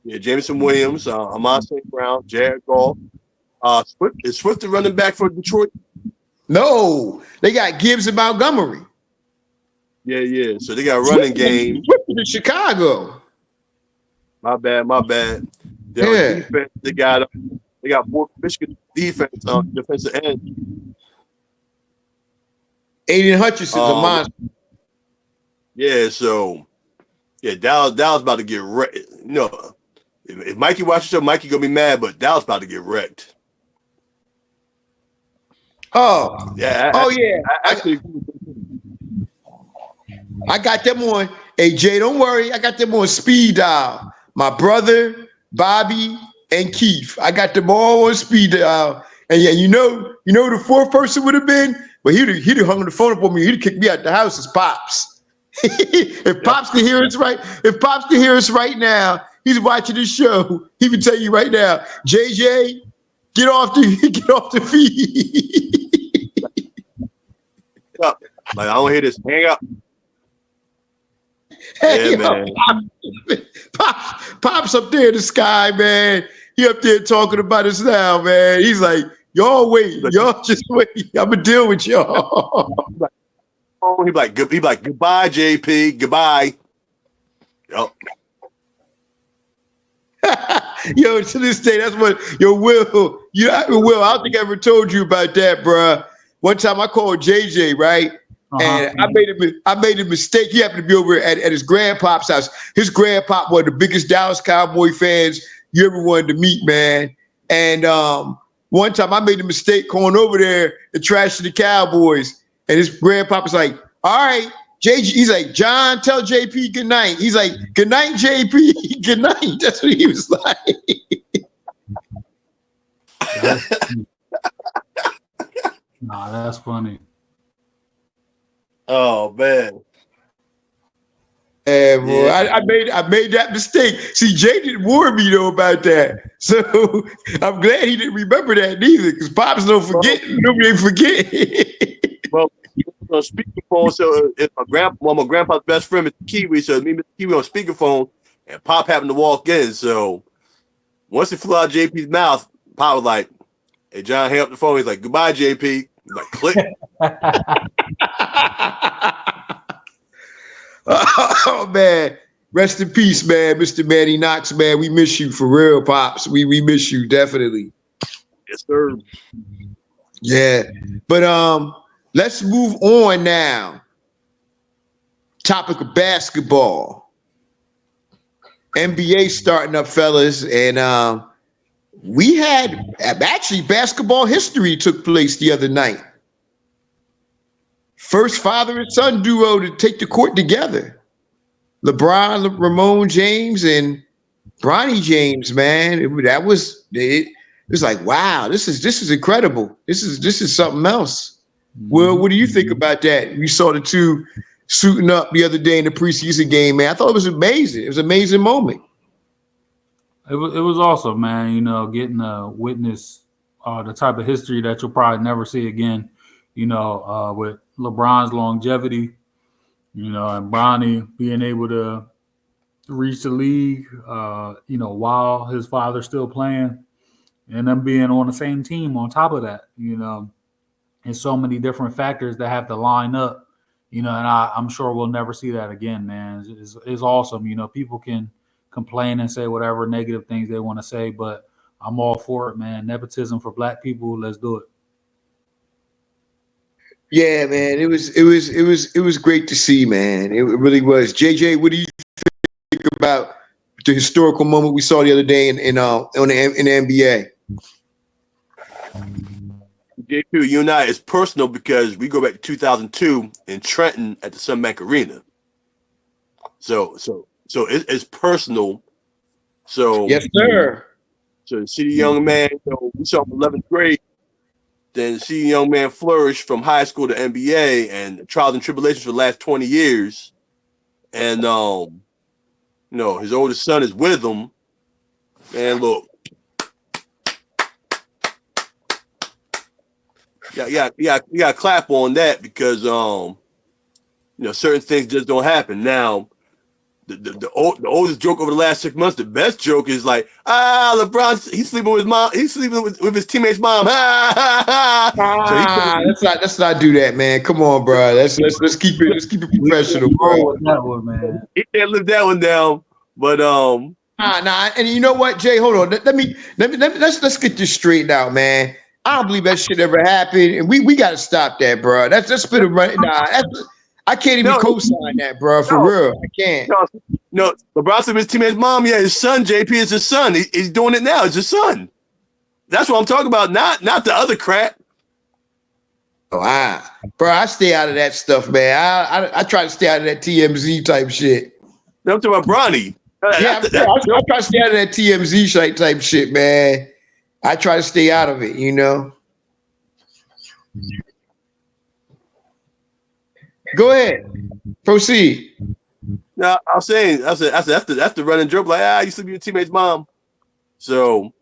Yeah, Jameson Williams, Amon St. Brown, Jared Goff. Is Swift the running back for Detroit? No, they got Gibbs and Montgomery. Yeah. So they got a running game. In Chicago. My bad. Defense, they got more Michigan defense on defensive end. Aiden Hutchinson's a monster. Yeah, so Dallas about to get wrecked. If Mikey watches the show, Mikey gonna be mad, but Dallas about to get wrecked. Oh, yeah. I got them on. Hey, Jay, don't worry. I got them on speed dial. My brother, Bobby, and Keith. I got them all on speed dial. And yeah, the fourth person would have been, but he'd have hung the phone up on me. He'd have kicked me out the house as Pops. If Pops can hear us right now, he's watching this show. He can tell you right now, JJ, get off the feed. Like, I don't hear this. Hang up. Hey, man. Pops up there in the sky, man. He up there talking about us now, man. He's like, y'all wait. Y'all just wait. I'm going to deal with y'all. He be like, goodbye, JP. Goodbye. Yep. Yo, to this day, that's what Will. Will, I don't think I ever told you about that, bro. One time I called JJ, right? And I made a mistake. He happened to be over at his grandpop's house. His grandpop was the biggest Dallas Cowboy fans you ever wanted to meet, man. And one time I made a mistake going over there and trashing the Cowboys. And his grandpop was like, all right, JJ, he's like, John, tell JP good night. He's like, good night, JP. Good night. That's what he was like. Nah, that's funny. Oh man. And boy, I made that mistake. See, Jay didn't warn me though about that, so I'm glad he didn't remember that neither. Because Pops don't forget, nobody forget. Well, on speakerphone, so it's my grandpa's best friend, Mr. Kiwi. So me, Mr. Kiwi on speakerphone, and Pop happened to walk in. So once it flew out of JP's mouth, Pop was like, "Hey, John, hang up the phone." He's like, "Goodbye, JP." He's like, click. Oh man, rest in peace, man, Mr. Manny Knox, man. We miss you for real, Pops. We miss you definitely. Yes, sir. Yeah, but let's move on now. Topic of basketball. NBA starting up, fellas, and we had actually basketball history took place the other night. First father and son duo to take the court together. LeBron, Ramon James, and Bronny James, man. It was like, wow, this is incredible. This is something else. Well, what do you think about that? We saw the two suiting up the other day in the preseason game, man. I thought it was amazing. It was an amazing moment. It was awesome, man. You know, getting to witness the type of history that you'll probably never see again. You know, with LeBron's longevity, you know, and Bronny being able to reach the league, you know, while his father's still playing, and them being on the same team on top of that, you know, and so many different factors that have to line up, you know, and I'm sure we'll never see that again, man. It's awesome. You know, people can complain and say whatever negative things they want to say, but I'm all for it, man. Nepotism for Black people, let's do it. Yeah, man, it was great to see, man. It really was. JJ, what do you think about the historical moment we saw the other day in the NBA? JP, you and I, it's personal because we go back to 2002 in Trenton at the Sunbank Arena. So it's personal. So yes, sir. So to see the young man, you know, we saw him in 11th grade. Then see a young man flourish from high school to NBA and trials and tribulations for the last 20 years. And, you know, his oldest son is with him. And look, you got to clap on that because, you know, certain things just don't happen. Now, the oldest joke over the last 6 months, the best joke is like, LeBron, he's sleeping with his mom, he's sleeping with his teammate's mom. So let's not do that, man. Come on, bro. Let's keep it professional, bro. That one, man. He can't live that one down. But nah, and you know what, Jay? Hold on. Let's get this straightened out, man. I don't believe that shit ever happened, and we got to stop that, bro. That's been a run. Nah, I can't even co-sign that, bro. For real, I can't. No, LeBron said his teammate's mom. Yeah, his son JP is his son. He's doing it now. It's his son. That's what I'm talking about. Not the other crap. Oh, bro, I stay out of that stuff, man. I try to stay out of that TMZ type shit. No, I'm talking about Bronny. Yeah, I try to stay out of that TMZ type shit, man. I try to stay out of it, you know. Go ahead, proceed. No, I said that's the running joke. Like, you sleep with your teammate's mom. So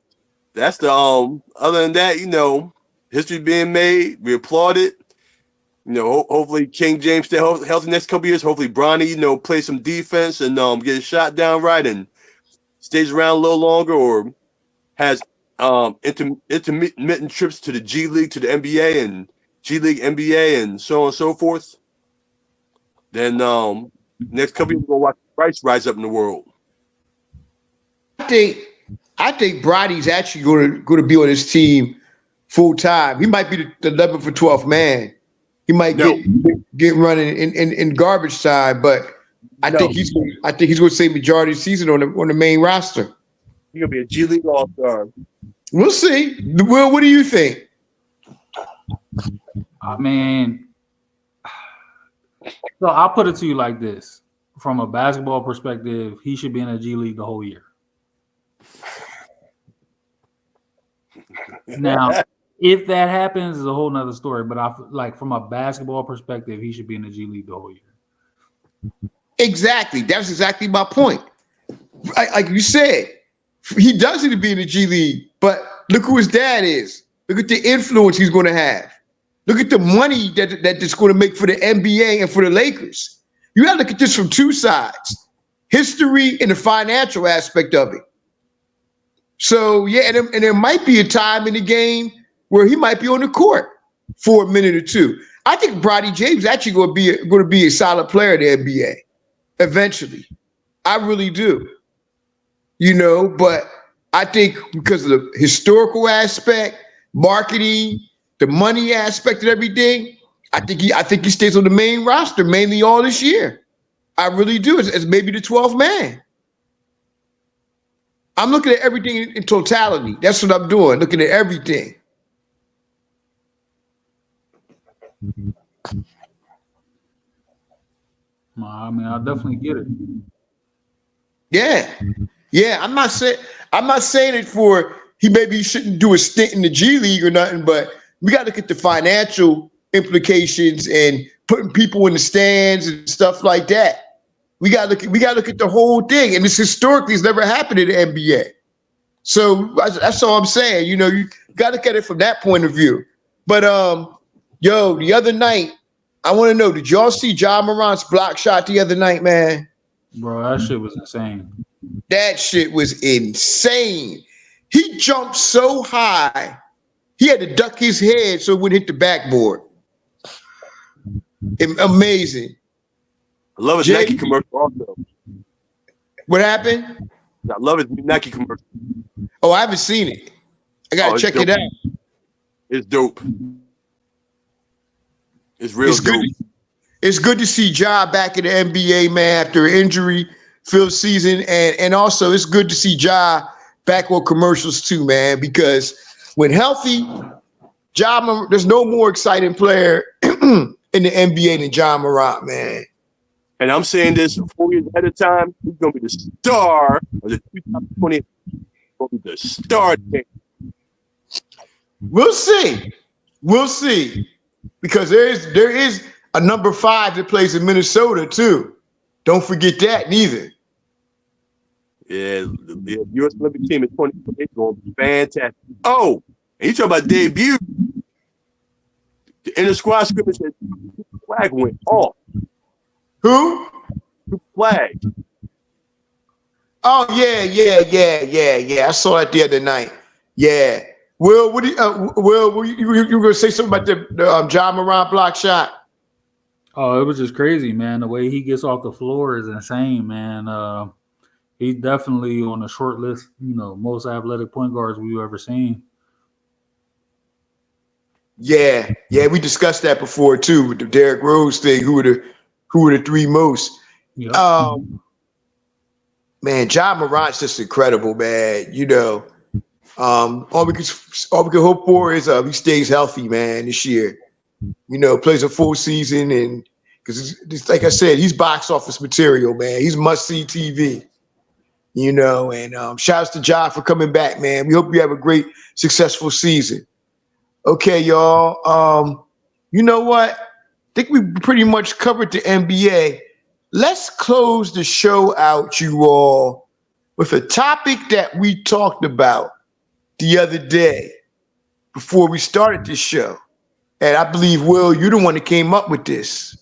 that's the Other than that, you know, history being made. We applaud it. You know, hopefully King James stay healthy next couple years. Hopefully Bronny, you know, play some defense and get his shot down right and stays around a little longer, or has intermittent trips to the G League, to the NBA, and G League, NBA, and so on and so forth. Then next couple years we're gonna watch Bryce rise up in the world. I I think Brody's actually going to be on his team full time. He might be the 11th or 12th man. He might get running in garbage time, but I think he's going to say majority of the season on the main roster. He's gonna be a G League All-Star. We'll see. Will, what do you think? I mean, so I'll put it to you like this: from a basketball perspective, he should be in a G League the whole year. Now, if that happens, is a whole nother story. But I like from a basketball perspective, he should be in the G League the whole year. Exactly. That's exactly my point. Like you said, he does need to be in the G League, but look who his dad is. Look at the influence he's going to have. Look at the money that it's going to make for the NBA and for the Lakers. You got to look at this from two sides: history and the financial aspect of it. So yeah, and there might be a time in the game where he might be on the court for a minute or two. I think Brodie James actually going to be a solid player in the NBA eventually. I really do. You know, but I think because of the historical aspect, marketing, the money aspect of everything, I think he stays on the main roster mainly all this year. I really do, as maybe the 12th man. I'm looking at everything in totality. That's what I'm doing, looking at everything. I mean, I definitely get it. Yeah. I'm not saying it for he maybe shouldn't do a stint in the G League or nothing, but we got to look at the financial implications and putting people in the stands and stuff like that. We got to look at the whole thing, and this historically has never happened in the NBA. So that's all I'm saying. You know, you got to look at it from that point of view. But the other night, I want to know: did y'all see Ja Morant's block shot the other night, man? Bro, that shit was insane. That shit was insane. He jumped so high, he had to duck his head so it wouldn't hit the backboard. Amazing. I love his Nike commercial also. What happened? I love his Nike commercial. Oh, I haven't seen it. I gotta check it out. It's dope. It's real dope. It's good to see Ja back in the NBA, man, after an injury-filled season, and also it's good to see Ja back on commercials too, man. Because when healthy, there's no more exciting player in the NBA than Ja Morant, man. And I'm saying this 4 years ahead of time. He's gonna be the star of the 2020. Gonna be the star. We'll see, because there is a number 5 that plays in Minnesota too. Don't forget that neither. Yeah, the U.S. Olympic team in 2020 is going to be fantastic. Oh, and you talk about debut. The inter squad scrimmage said flag went off. Who? Flag. Oh yeah. I saw it the other night. Yeah. Will, what do you gonna say something about the Ja Morant block shot? Oh, it was just crazy, man. The way he gets off the floor is insane, man. He's definitely on the short list, most athletic point guards we've ever seen. Yeah, we discussed that before too with the Derrick Rose thing. Who were the 3 most? Yep. Man, Ja Morant's just incredible, man. All we can hope for is he stays healthy, man, this year. Plays a full season, and because like I said, he's box office material, man. He's must-see TV. And shouts to Ja for coming back, man. We hope you have a great, successful season. Okay, y'all. You know what? I think we pretty much covered the NBA. Let's close the show out, you all, with a topic that we talked about the other day before we started this show. And I believe, Will, you're the one that came up with this.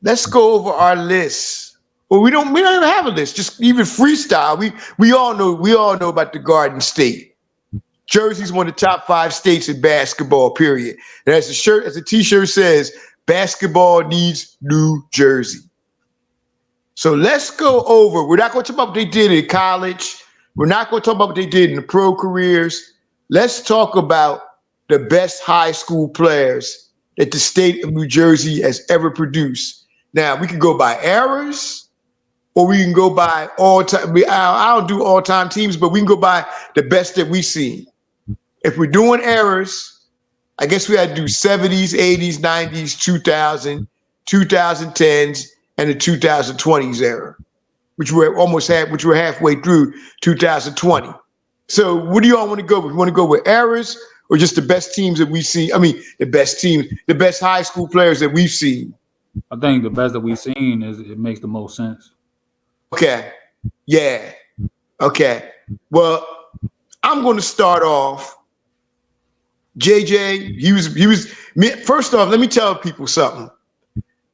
Let's go over our list. Well, we don't even have a list, just even freestyle. We all know about the Garden State. Jersey's one of the top 5 states in basketball, period. And as a t-shirt says, basketball needs New Jersey. So let's go over. We're not going to talk about what they did in college. We're not going to talk about what they did in the pro careers. Let's talk about the best high school players that the state of New Jersey has ever produced. Now, we can go by eras, or we can go by all time. I don't do all time teams, but we can go by the best that we've seen. If we're doing eras, I guess we had to do 70s, 80s, 90s, 2000, 2010s, and the 2020s era, which we're halfway through 2020. So what do y'all want to go with? You want to go with eras or just the best teams that we've seen? I mean, the best teams, the best high school players that we've seen. I think the best that we've seen it makes the most sense. Okay. Yeah. Okay. Well, I'm going to start off. JJ, he was. First off, let me tell people something.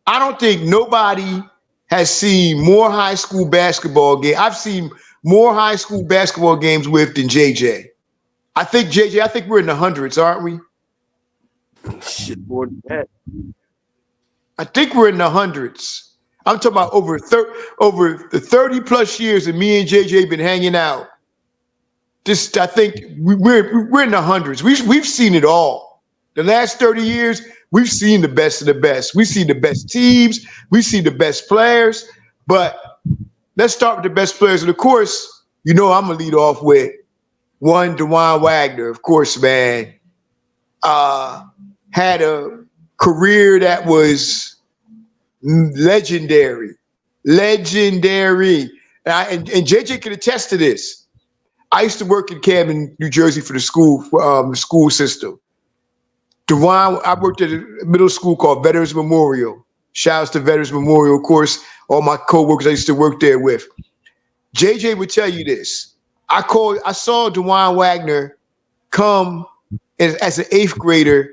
I don't think nobody has seen more high school basketball games. I've seen more high school basketball games with than JJ. I think we're in the hundreds, aren't we? Shit, more than that. I think we're in the hundreds. I'm talking about over the 30 plus years that me and JJ been hanging out. I think we're in the hundreds. We've seen it all. The last 30 years, we've seen the best of the best. We've seen the best teams. We've seen the best players. But let's start with the best players. And of course, I'm gonna lead off with one, DeJuan Wagner. Of course, man, had a career that was legendary. And JJ can attest to this. I used to work in Camden, New Jersey for the school system. I worked at a middle school called Veterans Memorial. Shouts to Veterans Memorial, of course, all my coworkers I used to work there with. JJ would tell you this. I saw DeJuan Wagner come as an 8th grader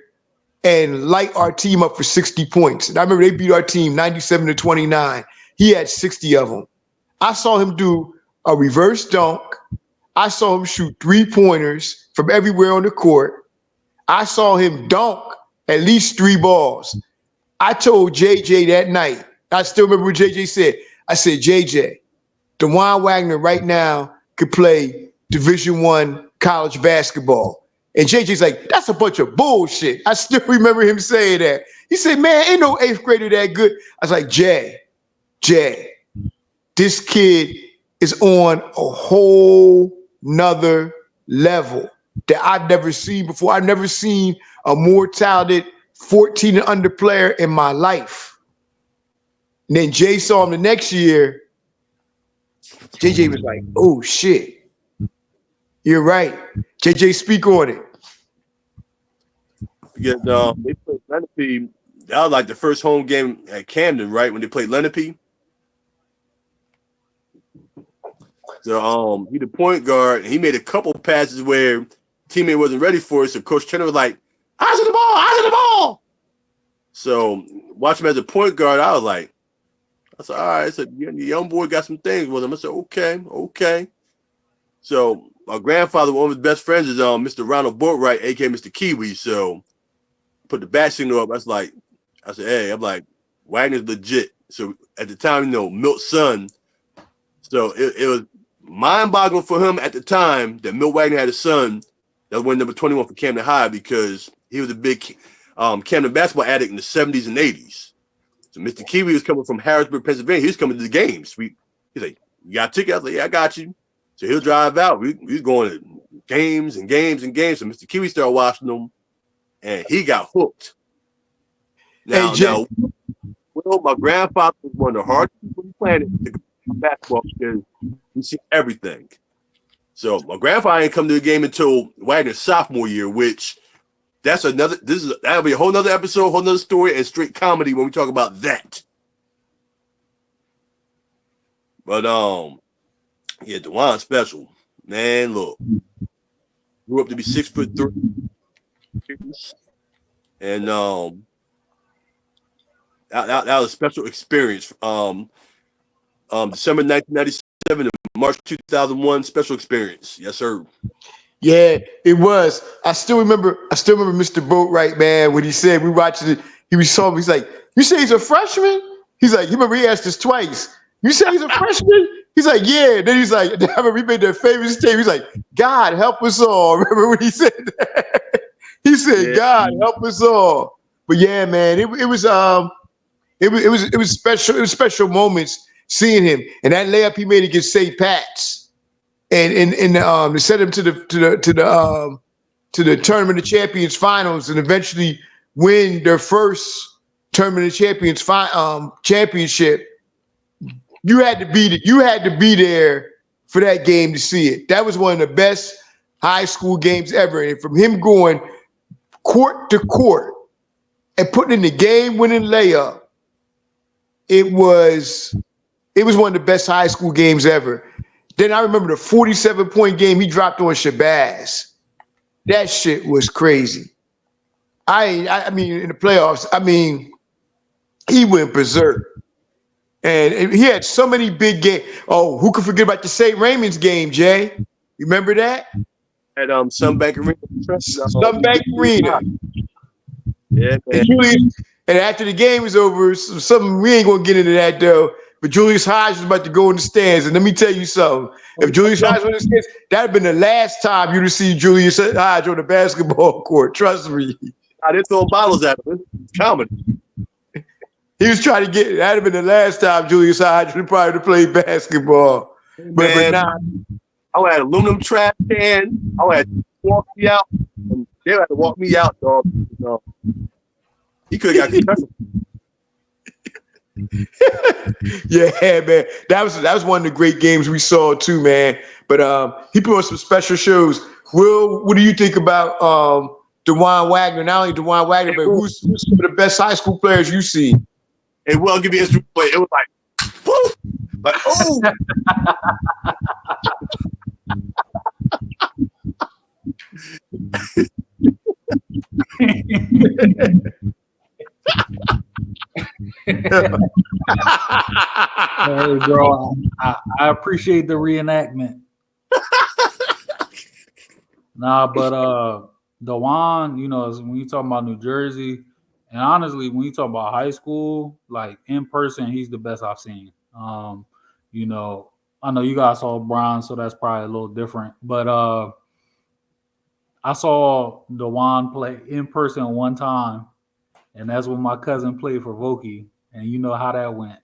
and light our team up for 60 points. And I remember they beat our team 97-29. He had 60 of them. I saw him do a reverse dunk. I saw him shoot 3-pointers from everywhere on the court. I saw him dunk at least 3 balls. I told JJ that night, I still remember what JJ said. I said, JJ, DeJuan Wagner right now could play Division I college basketball. And JJ's like, that's a bunch of bullshit. I still remember him saying that. He said, man, ain't no 8th grader that good. I was like, Jay, this kid is on a whole nother level that I've never seen before. I've never seen a more talented 14 and under player in my life. And then Jay saw him the next year. JJ was like, oh shit. You're right. JJ, speak on it. Because they played Lenape. That was like the first home game at Camden, right? When they played Lenape. So he the point guard, and he made a couple passes where teammate wasn't ready for it. So Coach Turner was like, eyes on the ball. So watch him as a point guard. I said, all right. I said, the young boy got some things with him. I said, okay. So my grandfather, one of his best friends, is Mr. Ronald Boatwright, aka Mr. Kiwi. So put the bat signal up. I said, hey, I'm like, Wagner's legit. So at the time, Milt's son. So it was mind-boggling for him at the time that Milt Wagner had a son that was wearing number 21 for Camden High because he was a big Camden basketball addict in the 70s and 80s. So Mr. Kiwi was coming from Harrisburg, Pennsylvania. He was coming to the games. He's like, you got a ticket? I was like, yeah, I got you. So he'll drive out. We was going to games and games and games. So Mr. Kiwi started watching them, and he got hooked. Now, my grandfather was one of the hardest people on the planet to basketball because he seen everything. So my grandfather didn't come to the game until Wagner's sophomore year, which that'll be a whole nother episode, whole nother story, and straight comedy when we talk about that. But DeJuan special. Man, look. Grew up to be 6'3". And that was a special experience. December 1997 to March 2001, special experience. Yes, sir. Yeah, it was. I still remember Mr. Boatwright, man, when he said we watched it. He's like, you say he's a freshman? He's like, you remember he asked us twice. You say he's a freshman? He's like, yeah. Then he's like, I remember we made that famous statement. He's like, God help us all. Remember when he said that? He said, God help us all. But yeah, man, it was special. It was special moments seeing him and that layup he made against St. Pat's, and to set him to the Tournament of Champions finals and eventually win their first Tournament of Champions championship. You had to be there for that game to see it. That was one of the best high school games ever. And from him going court to court and putting in the game-winning layup, it was one of the best high school games ever. Then I remember the 47-point game he dropped on Shabazz. That shit was crazy. I mean, in the playoffs, I mean, he went berserk. And he had so many big games. Oh, who could forget about the St. Raymond's game, Jay? You remember that? At Sunbank Arena. Sunbank Arena. Yeah, man. And after the game was over, something we ain't gonna get into that though. But Julius Hodge was about to go in the stands, and let me tell you something. If Julius Hodge was in the stands, that'd have been the last time you'd have seen Julius Hodge on the basketball court. Trust me. I didn't throw bottles at him. It's comedy. He was trying to get. That'd have been the last time Julius Hodge would probably play basketball. But nah. I would have aluminum trash can. I would have walk me out. They would have to walk me out, dog. No. He could have got concussion. Yeah, man. That was one of the great games we saw too, man. But he put on some special shows. Will, what do you think about DeJuan Wagner? Not only DeJuan Wagner, but who's some of the best high school players you see? Hey, Will, I'll give you Instagram play. It was like, woo! Like, oh! Hey, bro, I appreciate the reenactment. Nah, but DeJuan, you know, when you talk about New Jersey, and honestly, when you talk about high school, like in person, he's the best I've seen. You know, I know you guys saw Brown, so that's probably a little different. But I saw DeJuan play in person one time, and that's when my cousin played for Vokey, and you know how that went.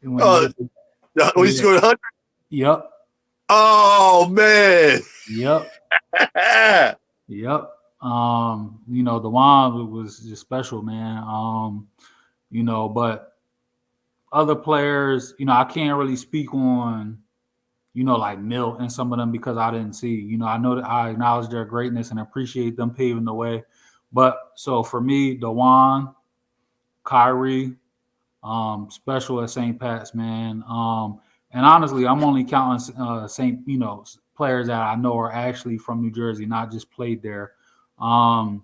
When he scored 100? Yep. Oh, man. Yep. Yep. You know, DeJuan was just special, man. You know, but other players, you know, I can't really speak on, you know, like Milt and some of them because I didn't see. You know, I know that I acknowledge their greatness and appreciate them paving the way. But so for me, DeJuan, Kyrie, special at St. Pat's, man. And honestly, I'm only counting players that I know are actually from New Jersey, not just played there. You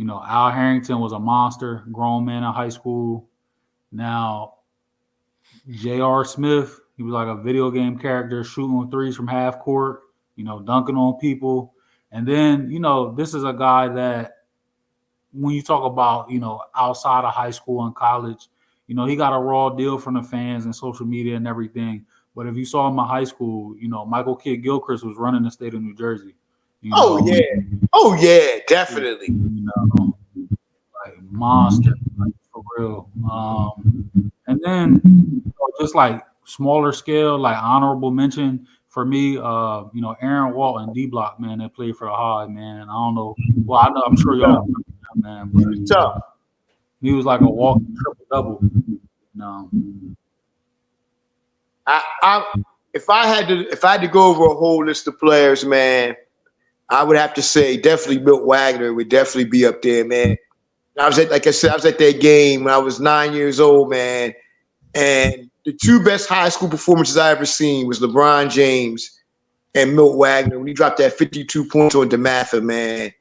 know, Al Harrington was a monster, grown man in high school. Now, J.R. Smith, he was like a video game character, shooting threes from half court, you know, dunking on people. And then, you know, this is a guy that when you talk about, you know, outside of high school and college, you know, he got a raw deal from the fans and social media and everything. But if you saw him in high school, you know, Michael Kidd Gilchrist was running the state of New Jersey. You know? Oh yeah, definitely. You know, like monster, like, for real. And then you know, just like smaller scale, like honorable mention for me, you know, Aaron Walton, D Block, man, that played for the High, man. I don't know. Well, I know, I'm sure y'all remember that, man. But tough. He was like a walking triple double. No. If I had to go over a whole list of players, man, I would have to say definitely Milt Wagner would definitely be up there, man. I was at that game when I was 9 years old, man. And the two best high school performances I ever seen was LeBron James and Milt Wagner when he dropped that 52 points on DeMatha, man.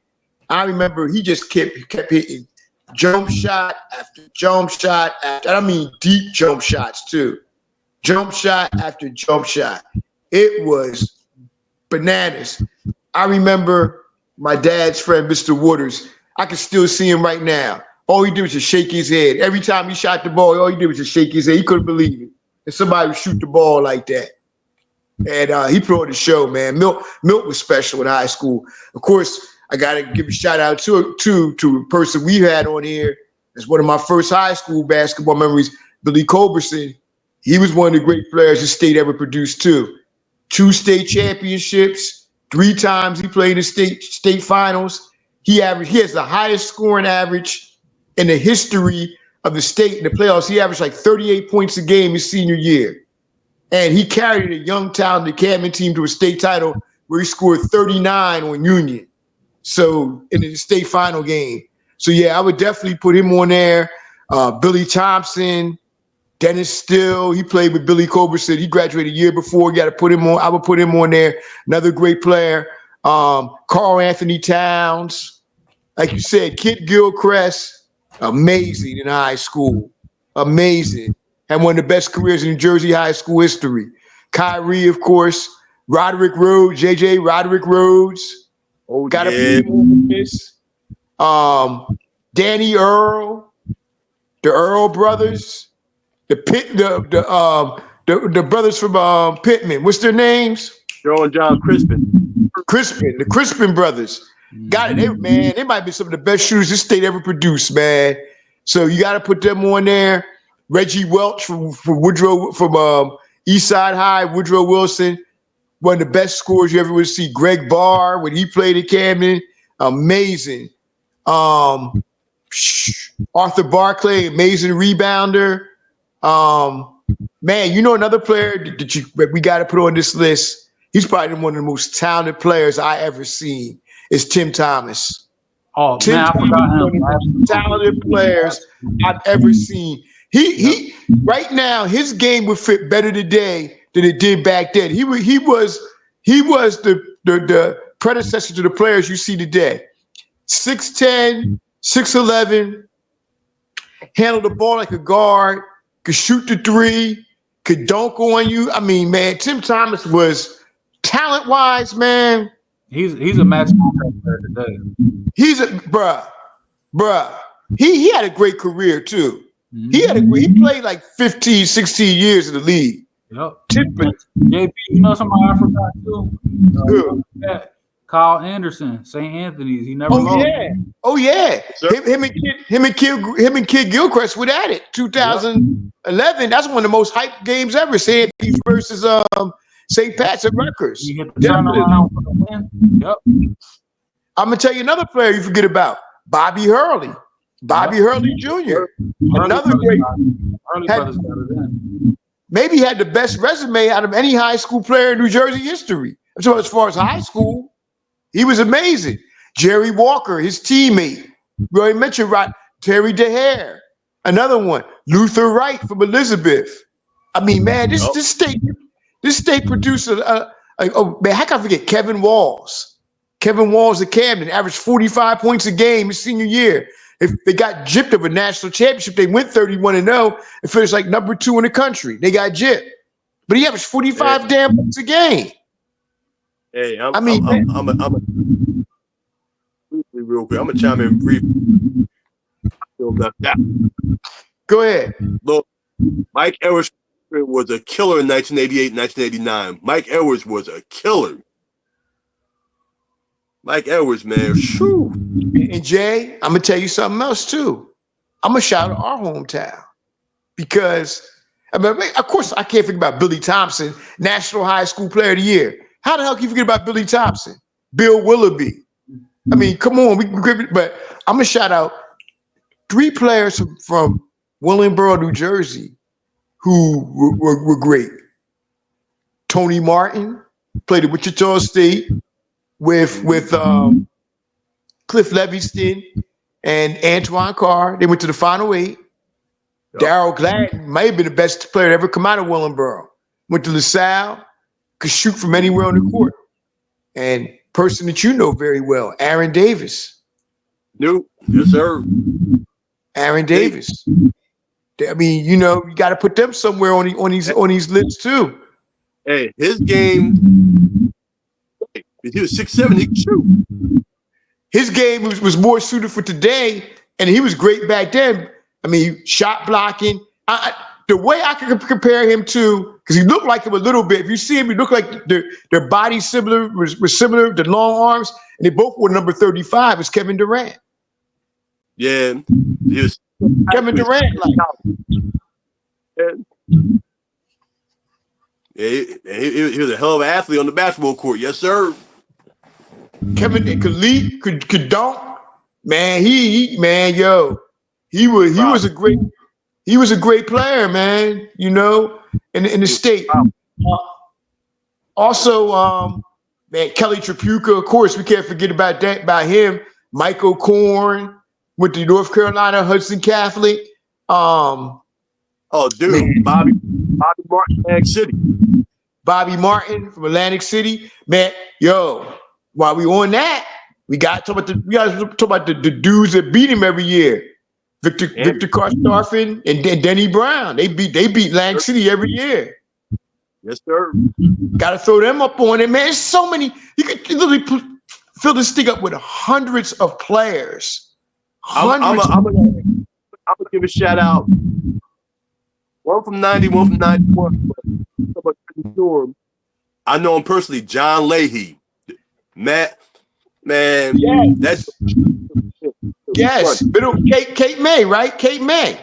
I remember he just kept hitting jump shot after jump shot after, I mean deep jump shots too. Jump shot after jump shot. It was bananas. I remember my dad's friend, Mr. Waters. I can still see him right now. all he did was just shake his head. Every time he shot the ball, all he did was just shake his head. He couldn't believe it. And somebody would shoot the ball like that. And he put on the show, man. Milt was special in high school. Of course, I got to give a shout out to a person we had on here. It's one of my first high school basketball memories, Billy Culberson. He was one of the great players the state ever produced too. 2 state championships, 3 times he played in state finals. He has the highest scoring average in the history of the state in the playoffs. He averaged like 38 points a game his senior year. And he carried a young, talented Cadman team to a state title where he scored 39 on Union. So in the state final game. So yeah, I would definitely put him on there. Billy Thompson, Dennis Still, he played with Billy Culberson. He graduated a year before. You got to put him on. I would put him on there. Another great player. Carl Anthony Towns. Like you said, Kit Gilchrist, amazing in high school. Amazing. Had one of the best careers in New Jersey high school history. Kyrie, of course. Roderick Rhodes, JJ Roderick Rhodes. Oh, Got to yeah. put him on this. Danny Earl, the Earl brothers, the brothers from Pittman. What's their names? Joe and John Crispin, the Crispin brothers. Got it, they might be some of the best shooters this state ever produced, man. So you got to put them on there. Reggie Welch from Woodrow, from Eastside High, Woodrow Wilson, one of the best scorers you ever would see. Greg Barr, when he played at Camden, amazing. Arthur Barclay, amazing rebounder. Man, you know another player that we got to put on this list. He's probably one of the most talented players I ever seen. Is Tim Thomas. Oh man, I forgot him. One of the most talented players I've ever seen. He right now his game would fit better today than it did back then. He was the predecessor to the players you see today. 6'10", 6'11", handled the ball like a guard, could shoot the 3, could dunk on you. I mean, man, Tim Thomas was talent-wise, man. He's a max contract player today. He's a bruh. He had a great career too. Mm-hmm. He played like 15, 16 years in the league. Yep. JP, you know somebody I forgot too? Kyle Anderson, St. Anthony's. He never lost. Oh yeah. Him and Kid Gilchrist were at it. 2011. Yep. That's one of the most hyped games ever. St. Anthony's versus St. Pat's at Rutgers. He hit the turnaround for the win. Yep. I'm gonna tell you another player you forget about. Bobby Hurley. Hurley Jr. Another great. Maybe had the best resume out of any high school player in New Jersey history. So as far as high school, he was amazing. Jerry Walker, his teammate. We already mentioned Terry DeHare. Another one. Luther Wright from Elizabeth. I mean, man, this state produced oh man, how can I forget Kevin Walls? Kevin Walls at Camden averaged 45 points a game his senior year. If they got gypped of a national championship, they went 31-0 and finished like number 2 in the country. They got gypped, but he averaged 45 damn points a game. Hey, I'm real quick. I'm gonna chime in briefly. Go ahead. Look, Mike Edwards was a killer in 1988, 1989. Mike Edwards was a killer. Mike Edwards, man. Shoo. And Jay, I'm gonna tell you something else too. I'm gonna shout out our hometown because, I mean, of course, I can't forget about Billy Thompson, National High School Player of the Year. How the hell can you forget about Billy Thompson? Bill Willoughby. I mean, come on, but I'm gonna shout out 3 players from Willingboro, New Jersey, who were great. Tony Martin played at Wichita State with Cliff Livingston and Antoine Carr. They went to the Final 8. Yep. Darryl Gladden might have been the best player to ever come out of Willingboro. Went to LaSalle, could shoot from anywhere on the court. And person that you know very well, Aaron Davis. Nope. Yes, sir. Aaron Davis. I mean, you know, you got to put them somewhere on these lists too. Hey, his game. If he was 6'7", he could shoot. His game was more suited for today and he was great back then. I mean, shot blocking. The way I could compare him to, because he looked like him a little bit. If you see him, he looked like their bodies was similar, the long arms, and they both were number 35. Is Kevin Durant. Yeah, he was Kevin Durant, like. Yeah, he was a hell of an athlete on the basketball court. Yes, sir. Kevin could lead, could dunk. Man, he was a great player, man. You know, in the state. Also, man, Kelly Tripucka, of course, we can't forget about him. Michael Korn went to North Carolina Hudson Catholic. Oh, dude, man. Bobby Martin, Atlantic City. Bobby Martin from Atlantic City, man. Yo, while we on that, we got to talk about the dudes that beat him every year. Victor Karstafen and Denny Brown. They beat Atlantic City every year. Yes, sir. Got to throw them up on it, man. There's so many. You could literally fill this thing up with hundreds of players. I'm gonna give a shout out. One from 90, one from 91. I know him personally, John Leahy. Matt, man, yes. Yes, Cape May, right? Cape May.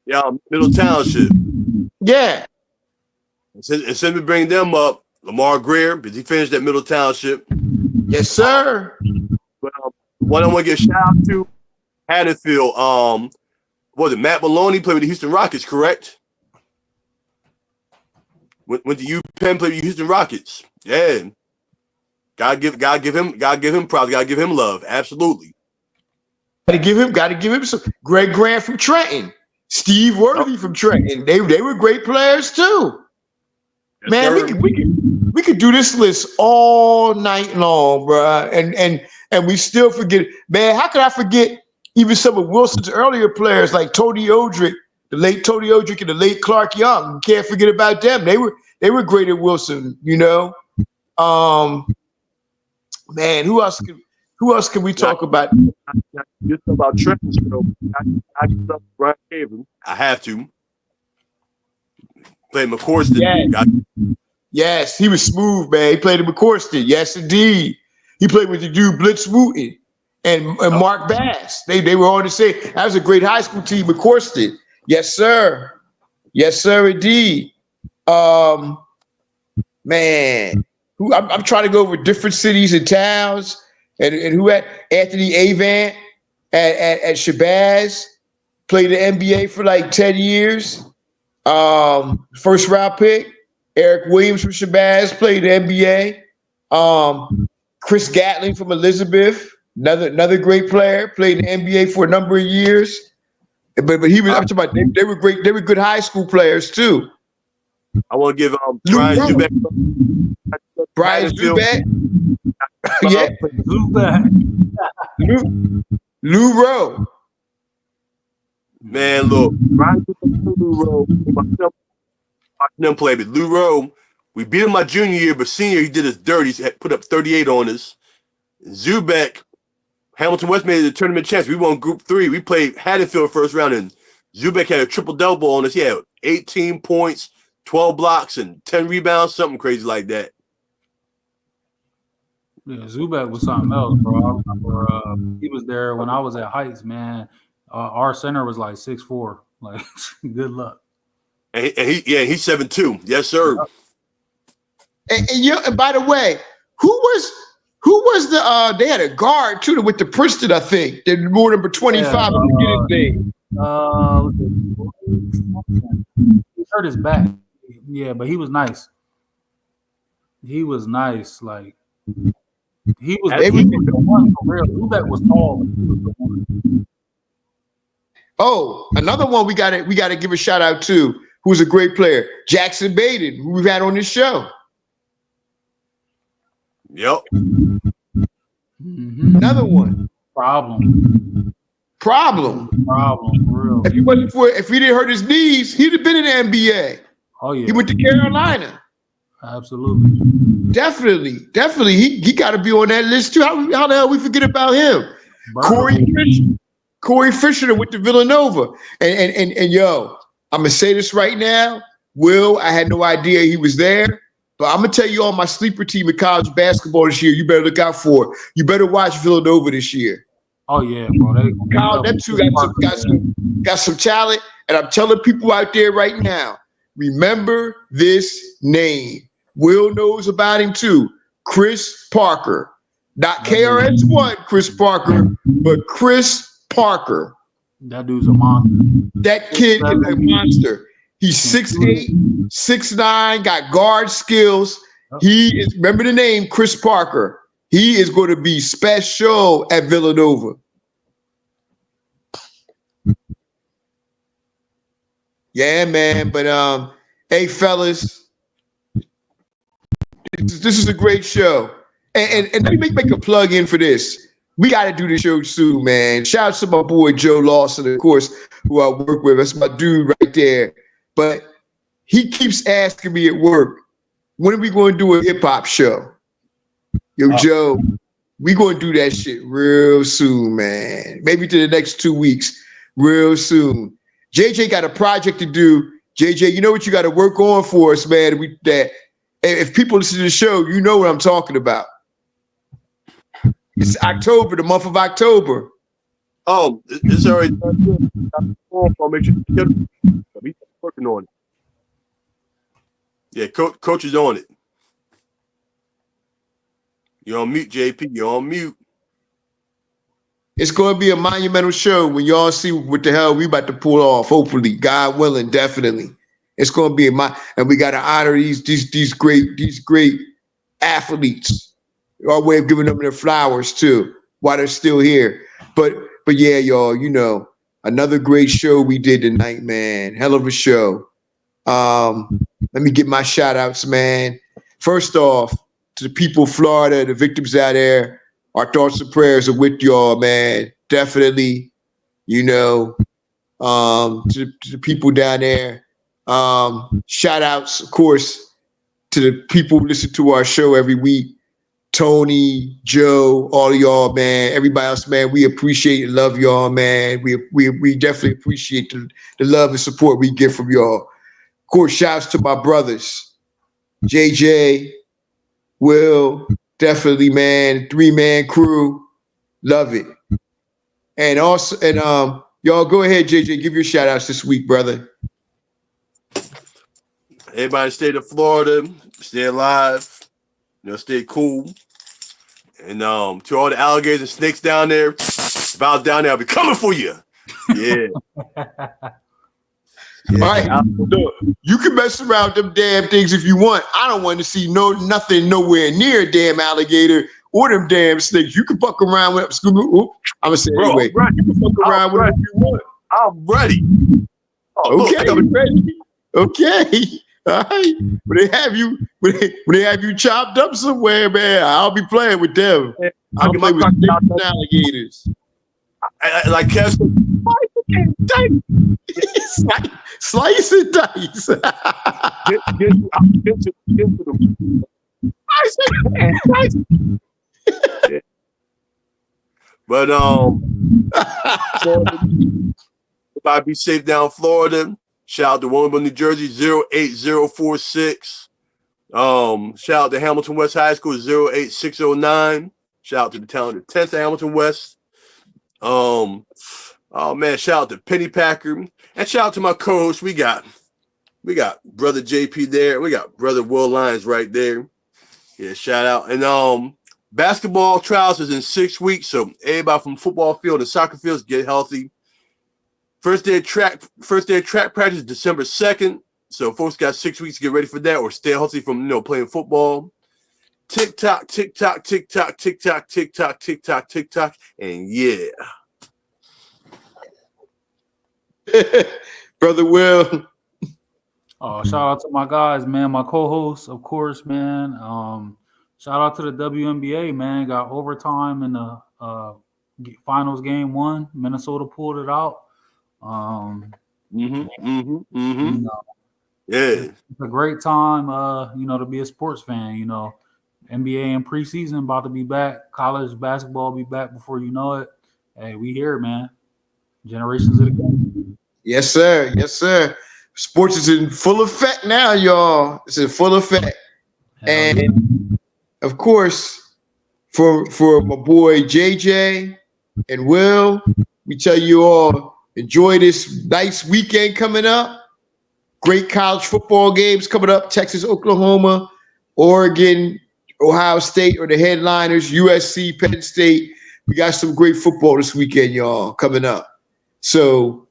Yeah, Middle Township. Yeah. And since we bring them up, Lamar Greer, because he finished at Middle Township. Yes, sir. But one I want to give a shout out to, Haddonfield. Was it Matt Maloney played with the Houston Rockets, correct? Went to UPenn, played with the Houston Rockets. Yeah. Gotta give him props. Gotta give him love. Absolutely. Gotta give him some. Greg Grant from Trenton, Steve Worthy from Trenton. They were great players too. Yes, man, we could do this list all night long, bro. And we still forget. Man, how could I forget even some of Wilson's earlier players like Tony Odrick, the late Tony Odrick and the late Clark Young? You can't forget about them. They were great at Wilson, you know. Man, who else can we talk about? You talk about Trenton, so I love Brian Caven. I have to. Played McCorston. Yes, he was smooth, man. He played at McCorston. Yes, indeed. He played with the dude Blitz Wooten and Mark Bass. They were on the same. That was a great high school team, McCorston. Yes, sir. Yes, sir, indeed. Man, I'm trying to go over different cities and towns, and who had Anthony Avant at Shabazz, played the NBA for like 10 years. First round pick. Eric Williams from Shabazz played the NBA. Chris Gatling from Elizabeth, another great player, played the NBA for a number of years. But he was. I'm talking about they were great. They were good high school players too. I want to give Brian Zuback. Brian Zuback. Yeah. Lou Rowe. Man, look, Brian Zuback, Lou Rowe. Watching them play, but Lou Rowe, we beat him my junior year, but senior he did us dirty. He put up 38 on us. Zuback, Hamilton West made it a tournament chance. We won Group 3. We played Haddonfield first round, and Zuback had a triple-double on us. He had 18 points, 12 blocks, and 10 rebounds, something crazy like that. Yeah, Zuback was something else, bro. I remember he was there when I was at Heights, man. Our center was like 6'4". Like, good luck. And he's 7'2". Yes, sir. And by the way, who was the they had a guard too with the Princeton, I think. They wore number 25. He hurt his back. Yeah, but he was nice. He was nice. Like he was the one for real. Zuback was tall. He was the one. Oh, another one we gotta give a shout out to, who's a great player, Jackson Baden, who we've had on this show. Yep. Mm-hmm. Another one. Problem. For real. If he didn't hurt his knees, he'd have been in the NBA. Oh yeah. He went to Carolina. Absolutely. Definitely. He got to be on that list too. How the hell we forget about him? Bro. Corey Christian. Corey Fisher went to Villanova. And yo, I'm gonna say this right now. Will, I had no idea he was there, but I'm gonna tell you on my sleeper team in college basketball this year, you better look out for it. You better watch Villanova this year. Oh yeah, bro. That too got some talent, and I'm telling people out there right now, remember this name. Will knows about him too. Chris Parker. Not KRS-One Chris Parker, but Chris Parker. That dude's a monster. That kid is a monster. He's 6'8", 6'9", got guard skills. He is, remember the name, Chris Parker. He is going to be special at Villanova. Yeah, man. But hey, fellas, this is a great show. And let me make a plug in for this. We got to do the show soon, man. Shout out to my boy Joe Lawson, of course, who I work with. That's my dude right there. But he keeps asking me at work, when are we going to do a hip hop show? Yo, Joe, we going to do that shit real soon, man. Maybe to the next 2 weeks, real soon. JJ got a project to do. JJ, you know what you got to work on for us, man. If people listen to the show, you know what I'm talking about. It's October, the month of October. Oh, it's already done. I'll make sure he's working on it. Yeah, coach is on it. You're on mute, JP. You're on mute. It's going to be a monumental show when y'all see what the hell we about to pull off. Hopefully, God willing, definitely. It's going to be and we got to honor these great athletes. Our way of giving them their flowers too, while they're still here. But yeah, y'all, you know, another great show we did tonight, man. Hell of a show. Let me get my shout outs, man. First off, to the people of Florida, the victims out there, our thoughts and prayers are with y'all, man. Definitely, you know, to the people down there. Shout outs, of course, to the people who listen to our show every week. Tony, Joe, all of y'all, man, everybody else, man, we appreciate and love y'all, man. We definitely appreciate the love and support we get from y'all. Of course, shouts to my brothers, JJ, Will, definitely, man, 3-man crew, love it. And also, y'all go ahead, JJ, give your shout outs this week, brother. Everybody in the state of Florida, stay alive, you know, stay cool. And to all the alligators and snakes down there, about down there, I'll be coming for you. Yeah. All right. Look, you can mess around with them damn things if you want. I don't want to see nothing nowhere near a damn alligator or them damn snakes. You can fuck around with them. I'm gonna say anyway. Right. You can fuck around with them if you want. I'm ready. Okay, ready. Okay. All right. When they have you chopped up somewhere, man, I'll be playing with them. I'll play with alligators. Like Kev said, slice and dice. But everybody be safe down in Florida. Shout out to Wilmington, New Jersey, 08046. Shout out to Hamilton West High School, 08609. Shout out to the talented 10th of Hamilton West. Oh man, shout out to Penny Packer. And shout out to my co-host. We got brother JP there. We got brother Will Lyons right there. Yeah, shout out. And basketball trials is in 6 weeks. So everybody from football field and soccer fields get healthy. First day of track practice December 2nd. So folks got 6 weeks to get ready for that or stay healthy from playing football. Tick-tock, tick-tock, tick-tock, tick-tock, tick-tock, tick-tock, tick-tock, and yeah. Brother Will. Oh, shout out to my guys, man. My co-hosts, of course, man. Shout out to the WNBA, man. Got overtime in the finals game 1. Minnesota pulled it out. You know, Yeah. It's a great time, to be a sports fan. You know, NBA in preseason about to be back. College basketball be back before you know it. Hey, we here, man. Generations of the game. Yes, sir. Yes, sir. Sports is in full effect now, y'all. It's in full effect. Hell yeah. And of course, for my boy JJ and Will, we tell you all enjoy this nice weekend coming up. Great college football games coming up. Texas, Oklahoma, Oregon, Ohio State are the headliners. USC, Penn State. We got some great football this weekend, y'all, coming up. So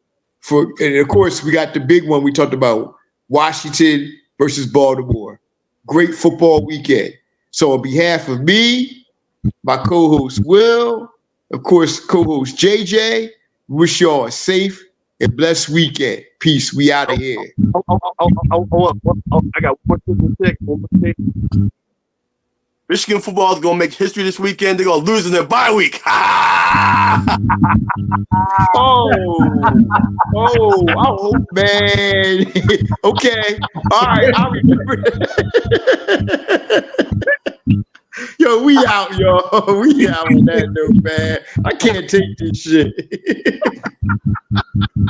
and of course, we got the big one we talked about, Washington versus Baltimore. Great football weekend. So on behalf of me, my co-host Will, of course, co-host JJ, wish y'all a safe and blessed weekend. Peace. We out of here. I got one thing. Michigan football is gonna make history this weekend. They're gonna lose in their bye week. Oh, man. Okay. All right. I'll remember that. Yo, we out, y'all. We out on that note, man. I can't take this shit.